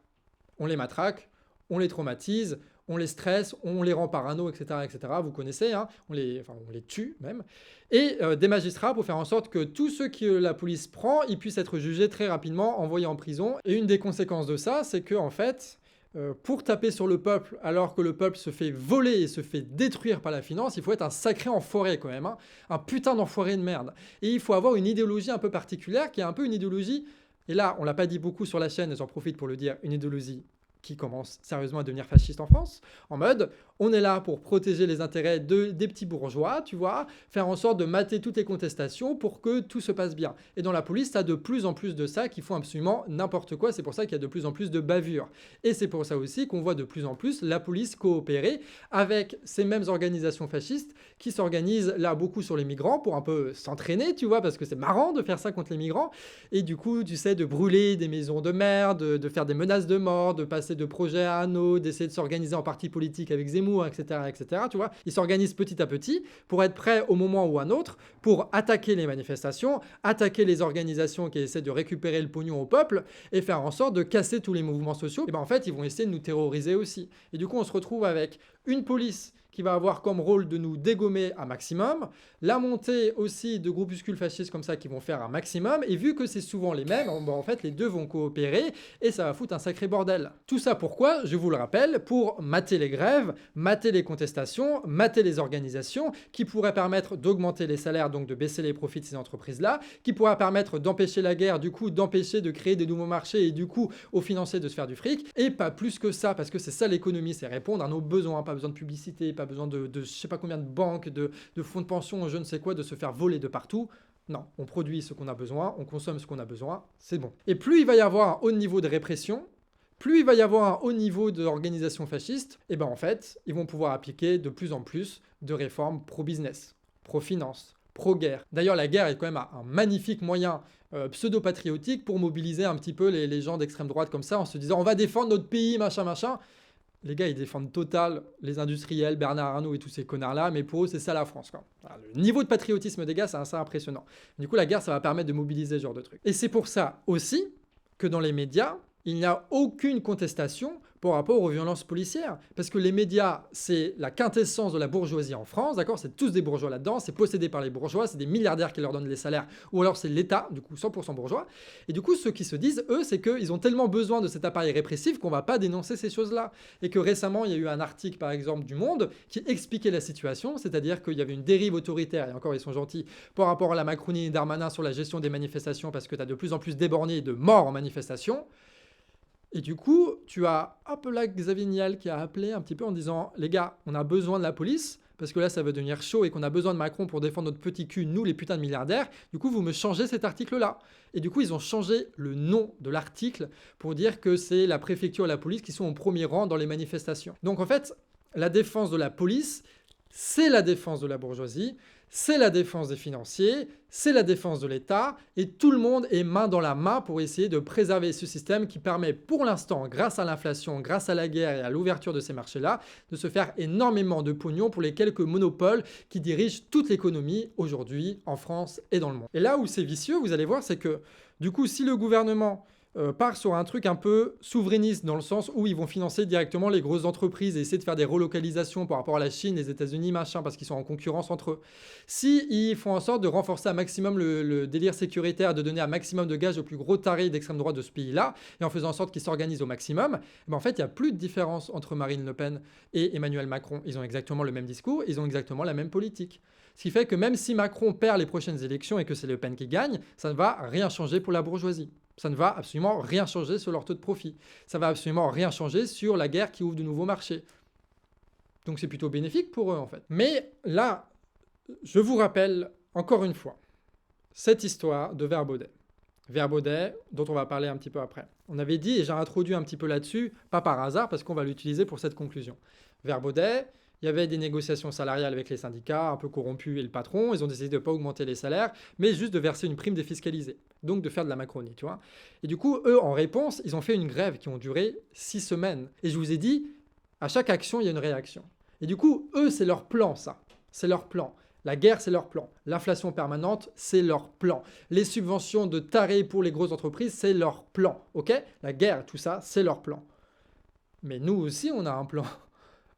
on les matraque, on les traumatise, on les stresse, on les rend parano, etc. etc. Vous connaissez, hein, on les tue même. Et des magistrats pour faire en sorte que tous ceux que la police prend, ils puissent être jugés très rapidement, envoyés en prison. Et une des conséquences de ça, c'est que en fait, pour taper sur le peuple alors que le peuple se fait voler et se fait détruire par la finance, il faut être un sacré enfoiré quand même, hein, un putain d'enfoiré de merde. Et il faut avoir une idéologie un peu particulière qui est un peu une idéologie, et là on l'a pas dit beaucoup sur la chaîne et j'en profite pour le dire, une idéologie qui commence sérieusement à devenir fasciste en France, en mode on est là pour protéger les intérêts des petits bourgeois, tu vois, faire en sorte de mater toutes les contestations pour que tout se passe bien. Et dans la police, tu as de plus en plus de ça qui font absolument n'importe quoi, c'est pour ça qu'il y a de plus en plus de bavures. Et c'est pour ça aussi qu'on voit de plus en plus la police coopérer avec ces mêmes organisations fascistes qui s'organisent là beaucoup sur les migrants pour un peu s'entraîner, tu vois, parce que c'est marrant de faire ça contre les migrants, et du coup, tu sais, de brûler des maisons de merde, de faire des menaces de mort, de passer de projet à un autre, d'essayer de s'organiser en parti politique avec Zemmour, etc., etc. Tu vois, ils s'organisent petit à petit pour être prêts au moment ou à un autre pour attaquer les manifestations, attaquer les organisations qui essaient de récupérer le pognon au peuple et faire en sorte de casser tous les mouvements sociaux. Et ben en fait, ils vont essayer de nous terroriser aussi. Et du coup, on se retrouve avec une police qui va avoir comme rôle de nous dégommer un maximum, la montée aussi de groupuscules fascistes comme ça qui vont faire un maximum, et vu que c'est souvent les mêmes, en fait les deux vont coopérer, et ça va foutre un sacré bordel. Tout ça pourquoi? Je vous le rappelle, pour mater les grèves, mater les contestations, mater les organisations, qui pourraient permettre d'augmenter les salaires, donc de baisser les profits de ces entreprises-là, qui pourraient permettre d'empêcher la guerre, du coup d'empêcher de créer des nouveaux marchés, et du coup aux financiers de se faire du fric, et pas plus que ça, parce que c'est ça l'économie, c'est répondre à nos besoins, pas besoin de publicité, pas besoin de je sais pas combien de banques, de fonds de pension, je ne sais quoi, de se faire voler de partout. Non, on produit ce qu'on a besoin, on consomme ce qu'on a besoin, c'est bon. Et plus il va y avoir un haut niveau de répression, plus il va y avoir un haut niveau d'organisation fasciste, et ben en fait, ils vont pouvoir appliquer de plus en plus de réformes pro-business, pro-finance, pro-guerre. D'ailleurs, la guerre est quand même un magnifique moyen pseudo-patriotique pour mobiliser un petit peu les gens d'extrême droite comme ça, en se disant on va défendre notre pays, machin, machin. Les gars, ils défendent total les industriels, Bernard Arnault et tous ces connards-là, mais pour eux, c'est ça la France, quoi. Alors, le niveau de patriotisme des gars, c'est assez impressionnant. Du coup, la guerre, ça va permettre de mobiliser ce genre de trucs. Et c'est pour ça aussi que dans les médias, il n'y a aucune contestation par rapport aux violences policières. Parce que les médias, c'est la quintessence de la bourgeoisie en France, d'accord? C'est tous des bourgeois là-dedans, c'est possédé par les bourgeois, c'est des milliardaires qui leur donnent les salaires, ou alors c'est l'État, du coup 100% bourgeois. Et du coup, ceux qui se disent, eux, c'est qu'ils ont tellement besoin de cet appareil répressif qu'on va pas dénoncer ces choses-là. Et que récemment, il y a eu un article, par exemple, du Monde, qui expliquait la situation, c'est-à-dire qu'il y avait une dérive autoritaire, et encore ils sont gentils, par rapport à la Macronie et Darmanin sur la gestion des manifestations, parce que tu as de plus en plus d'éborgnés et de morts en manifestation. Et du coup, tu as un peu là Xavier Niel qui a appelé un petit peu en disant « Les gars, on a besoin de la police, parce que là, ça va devenir chaud et qu'on a besoin de Macron pour défendre notre petit cul, nous, les putains de milliardaires. Du coup, vous me changez cet article-là. » Et du coup, ils ont changé le nom de l'article pour dire que c'est la préfecture et la police qui sont au premier rang dans les manifestations. Donc en fait, la défense de la police, c'est la défense de la bourgeoisie, c'est la défense des financiers, c'est la défense de l'État, et tout le monde est main dans la main pour essayer de préserver ce système qui permet pour l'instant, grâce à l'inflation, grâce à la guerre et à l'ouverture de ces marchés-là, de se faire énormément de pognon pour les quelques monopoles qui dirigent toute l'économie aujourd'hui en France et dans le monde. Et là où c'est vicieux, vous allez voir, c'est que du coup, si le gouvernement part sur un truc un peu souverainiste dans le sens où ils vont financer directement les grosses entreprises et essayer de faire des relocalisations par rapport à la Chine, les États-Unis, machin, parce qu'ils sont en concurrence entre eux. Si ils font en sorte de renforcer un maximum le délire sécuritaire, de donner un maximum de gages aux plus gros tarés d'extrême droite de ce pays-là, et en faisant en sorte qu'ils s'organisent au maximum, ben en fait, il n'y a plus de différence entre Marine Le Pen et Emmanuel Macron. Ils ont exactement le même discours, ils ont exactement la même politique. Ce qui fait que même si Macron perd les prochaines élections et que c'est Le Pen qui gagne, ça ne va rien changer pour la bourgeoisie. Ça ne va absolument rien changer sur leur taux de profit. Ça va absolument rien changer sur la guerre qui ouvre de nouveaux marchés. Donc c'est plutôt bénéfique pour eux en fait. Mais là, je vous rappelle encore une fois cette histoire de Vert Baudet. Vert Baudet, dont on va parler un petit peu après. On avait dit, et j'ai introduit un petit peu là-dessus, pas par hasard, parce qu'on va l'utiliser pour cette conclusion. Vert Baudet, il y avait des négociations salariales avec les syndicats, un peu corrompus, et le patron. Ils ont décidé de ne pas augmenter les salaires, mais juste de verser une prime défiscalisée. Donc de faire de la Macronie, tu vois. Et du coup, eux, en réponse, ils ont fait une grève qui ont duré 6 semaines. Et je vous ai dit, à chaque action, il y a une réaction. Et du coup, eux, c'est leur plan, ça. C'est leur plan. La guerre, c'est leur plan. L'inflation permanente, c'est leur plan. Les subventions de tarés pour les grosses entreprises, c'est leur plan. Ok ? La guerre, tout ça, c'est leur plan. Mais nous aussi, on a un plan.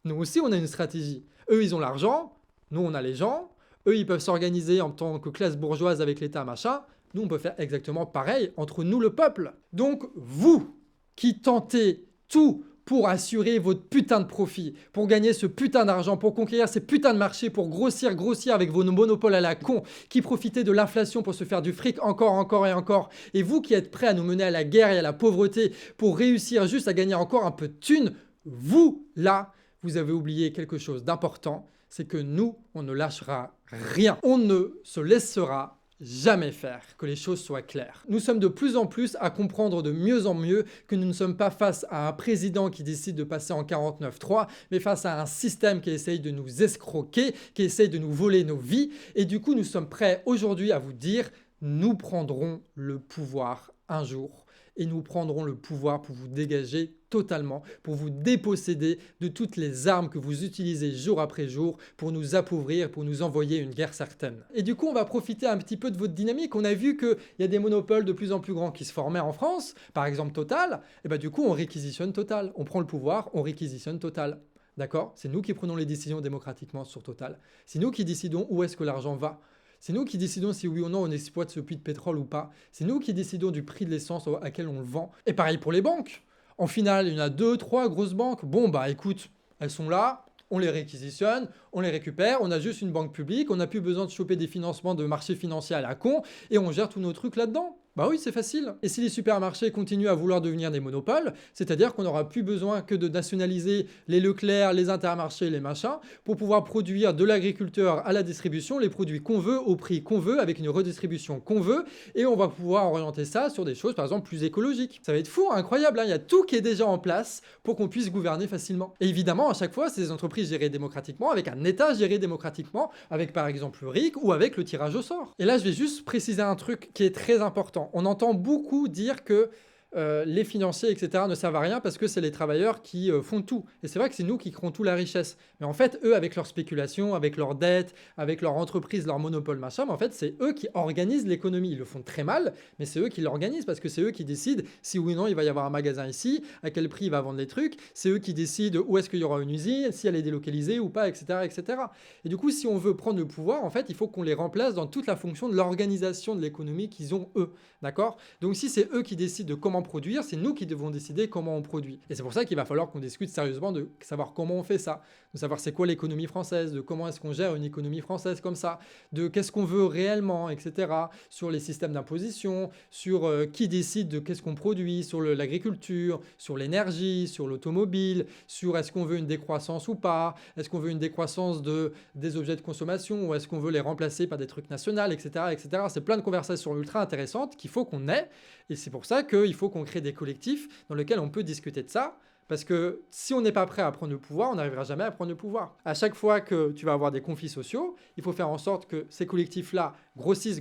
Nous aussi, on a une stratégie. Eux, ils ont l'argent, nous, on a les gens. Eux, ils peuvent s'organiser en tant que classe bourgeoise avec l'État, machin. Nous, on peut faire exactement pareil entre nous, le peuple. Donc, vous qui tentez tout pour assurer votre putain de profit, pour gagner ce putain d'argent, pour conquérir ces putains de marchés, pour grossir avec vos monopoles à la con, qui profitez de l'inflation pour se faire du fric encore et encore, et vous qui êtes prêts à nous mener à la guerre et à la pauvreté pour réussir juste à gagner encore un peu de thunes, vous, là, vous avez oublié quelque chose d'important, c'est que nous, on ne lâchera rien. On ne se laissera jamais faire, que les choses soient claires. Nous sommes de plus en plus à comprendre de mieux en mieux que nous ne sommes pas face à un président qui décide de passer en 49.3, mais face à un système qui essaye de nous escroquer, qui essaye de nous voler nos vies. Et du coup, nous sommes prêts aujourd'hui à vous dire, nous prendrons le pouvoir un jour. Et nous prendrons le pouvoir pour vous dégager totalement, pour vous déposséder de toutes les armes que vous utilisez jour après jour pour nous appauvrir, pour nous envoyer une guerre certaine. Et du coup, on va profiter un petit peu de votre dynamique. On a vu qu'il y a des monopoles de plus en plus grands qui se formaient en France, par exemple Total, et bah du coup, on réquisitionne Total. On prend le pouvoir, on réquisitionne Total. D'accord? C'est nous qui prenons les décisions démocratiquement sur Total. C'est nous qui décidons où est-ce que l'argent va. C'est nous qui décidons si oui ou non on exploite ce puits de pétrole ou pas. C'est nous qui décidons du prix de l'essence à quel on le vend. Et pareil pour les banques. En final, il y en a 2, 3 grosses banques. Bon, bah écoute, elles sont là, on les réquisitionne, on les récupère, on a juste une banque publique, on n'a plus besoin de choper des financements de marchés financiers à la con, et on gère tous nos trucs là-dedans. Bah oui, c'est facile. Et si les supermarchés continuent à vouloir devenir des monopoles, c'est-à-dire qu'on n'aura plus besoin que de nationaliser les Leclerc, les Intermarchés, les machins, pour pouvoir produire de l'agriculteur à la distribution les produits qu'on veut, au prix qu'on veut, avec une redistribution qu'on veut, et on va pouvoir orienter ça sur des choses, par exemple, plus écologiques. Ça va être fou, incroyable, hein. Il y a tout qui est déjà en place pour qu'on puisse gouverner facilement. Et évidemment, à chaque fois, c'est des entreprises gérées démocratiquement, avec un État géré démocratiquement, avec par exemple le RIC ou avec le tirage au sort. Et là, je vais juste préciser un truc qui est très important. On entend beaucoup dire que les financiers, etc. ne servent à rien parce que c'est les travailleurs qui font tout. Et c'est vrai que c'est nous qui créons toute la richesse. Mais en fait, eux, avec leur spéculation, avec leurs dettes, avec leur entreprise, leur monopole, machin, mais en fait, c'est eux qui organisent l'économie. Ils le font très mal, mais c'est eux qui l'organisent parce que c'est eux qui décident si oui ou non il va y avoir un magasin ici, à quel prix il va vendre les trucs. C'est eux qui décident où est-ce qu'il y aura une usine, si elle est délocalisée ou pas, etc., etc. Et du coup, si on veut prendre le pouvoir, en fait, il faut qu'on les remplace dans toute la fonction de l'organisation de l'économie qu'ils ont eux. D'accord? Donc si c'est eux qui décident de comment produire, c'est nous qui devons décider comment on produit. Et c'est pour ça qu'il va falloir qu'on discute sérieusement de savoir comment on fait ça, de savoir c'est quoi l'économie française, de comment est-ce qu'on gère une économie française comme ça, de qu'est-ce qu'on veut réellement, etc. Sur les systèmes d'imposition, sur qui décide de qu'est-ce qu'on produit, sur l'agriculture, sur l'énergie, sur l'automobile, sur est-ce qu'on veut une décroissance ou pas, est-ce qu'on veut une décroissance des objets de consommation ou est-ce qu'on veut les remplacer par des trucs nationaux, etc., etc. C'est plein de conversations ultra intéressantes qu'il faut qu'on ait. Et c'est pour ça qu'il faut qu'on crée des collectifs dans lesquels on peut discuter de ça. Parce que si on n'est pas prêt à prendre le pouvoir, on n'arrivera jamais à prendre le pouvoir. À chaque fois que tu vas avoir des conflits sociaux, il faut faire en sorte que ces collectifs-là grossissent,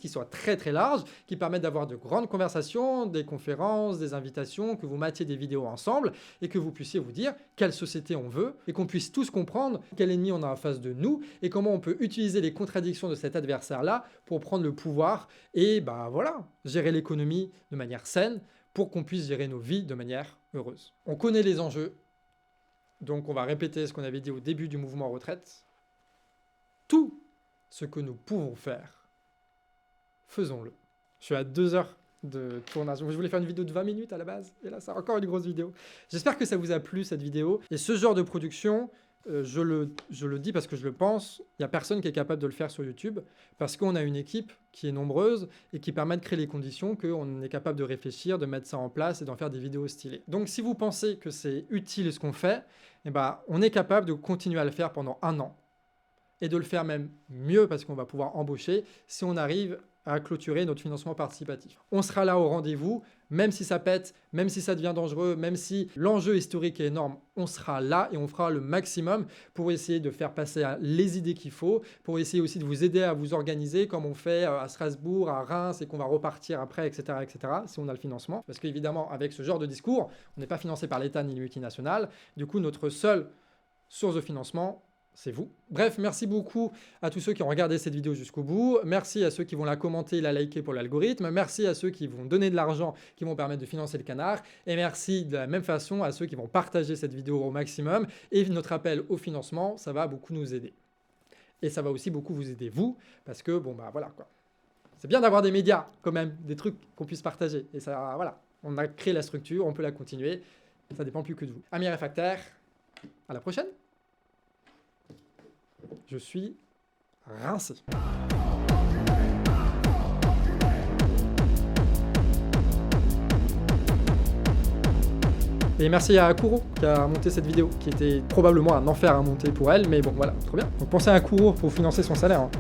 qu'ils soient très très larges, qui permettent d'avoir de grandes conversations, des conférences, des invitations, que vous mattiez des vidéos ensemble et que vous puissiez vous dire quelle société on veut et qu'on puisse tous comprendre quel ennemi on a en face de nous et comment on peut utiliser les contradictions de cet adversaire-là pour prendre le pouvoir et bah voilà, gérer l'économie de manière saine pour qu'on puisse gérer nos vies de manière heureuse. On connaît les enjeux, donc on va répéter ce qu'on avait dit au début du mouvement retraite. Tout ce que nous pouvons faire, faisons-le. Je suis à 2 heures de tournage. Je voulais faire une vidéo de 20 minutes à la base, et là c'est encore une grosse vidéo. J'espère que ça vous a plu cette vidéo. Et ce genre de production, je le dis parce que je le pense, il n'y a personne qui est capable de le faire sur YouTube, parce qu'on a une équipe qui est nombreuse et qui permet de créer les conditions qu'on est capable de réfléchir, de mettre ça en place et d'en faire des vidéos stylées. Donc si vous pensez que c'est utile ce qu'on fait, eh ben, on est capable de continuer à le faire pendant 1 an, et de le faire même mieux parce qu'on va pouvoir embaucher si on arrive à clôturer notre financement participatif. On sera là au rendez-vous, même si ça pète, même si ça devient dangereux, même si l'enjeu historique est énorme, on sera là et on fera le maximum pour essayer de faire passer les idées qu'il faut, pour essayer aussi de vous aider à vous organiser comme on fait à Strasbourg, à Reims et qu'on va repartir après, etc., si on a le financement. Parce qu'évidemment, avec ce genre de discours, on n'est pas financé par l'État ni les multinationales. Du coup, notre seule source de financement, c'est vous. Bref, merci beaucoup à tous ceux qui ont regardé cette vidéo jusqu'au bout. Merci à ceux qui vont la commenter, la liker pour l'algorithme. Merci à ceux qui vont donner de l'argent, qui vont permettre de financer le canard. Et merci de la même façon à ceux qui vont partager cette vidéo au maximum. Et notre appel au financement, ça va beaucoup nous aider. Et ça va aussi beaucoup vous aider, vous, parce que, bon, bah voilà, quoi. C'est bien d'avoir des médias, quand même, des trucs qu'on puisse partager. Et ça, voilà, on a créé la structure, on peut la continuer. Ça dépend plus que de vous. Amis réfractaires, à la prochaine. Je suis rincé. Et merci à Kuro qui a monté cette vidéo, qui était probablement un enfer à monter pour elle, mais bon voilà, trop bien. Donc pensez à Kuro pour financer son salaire. Hein.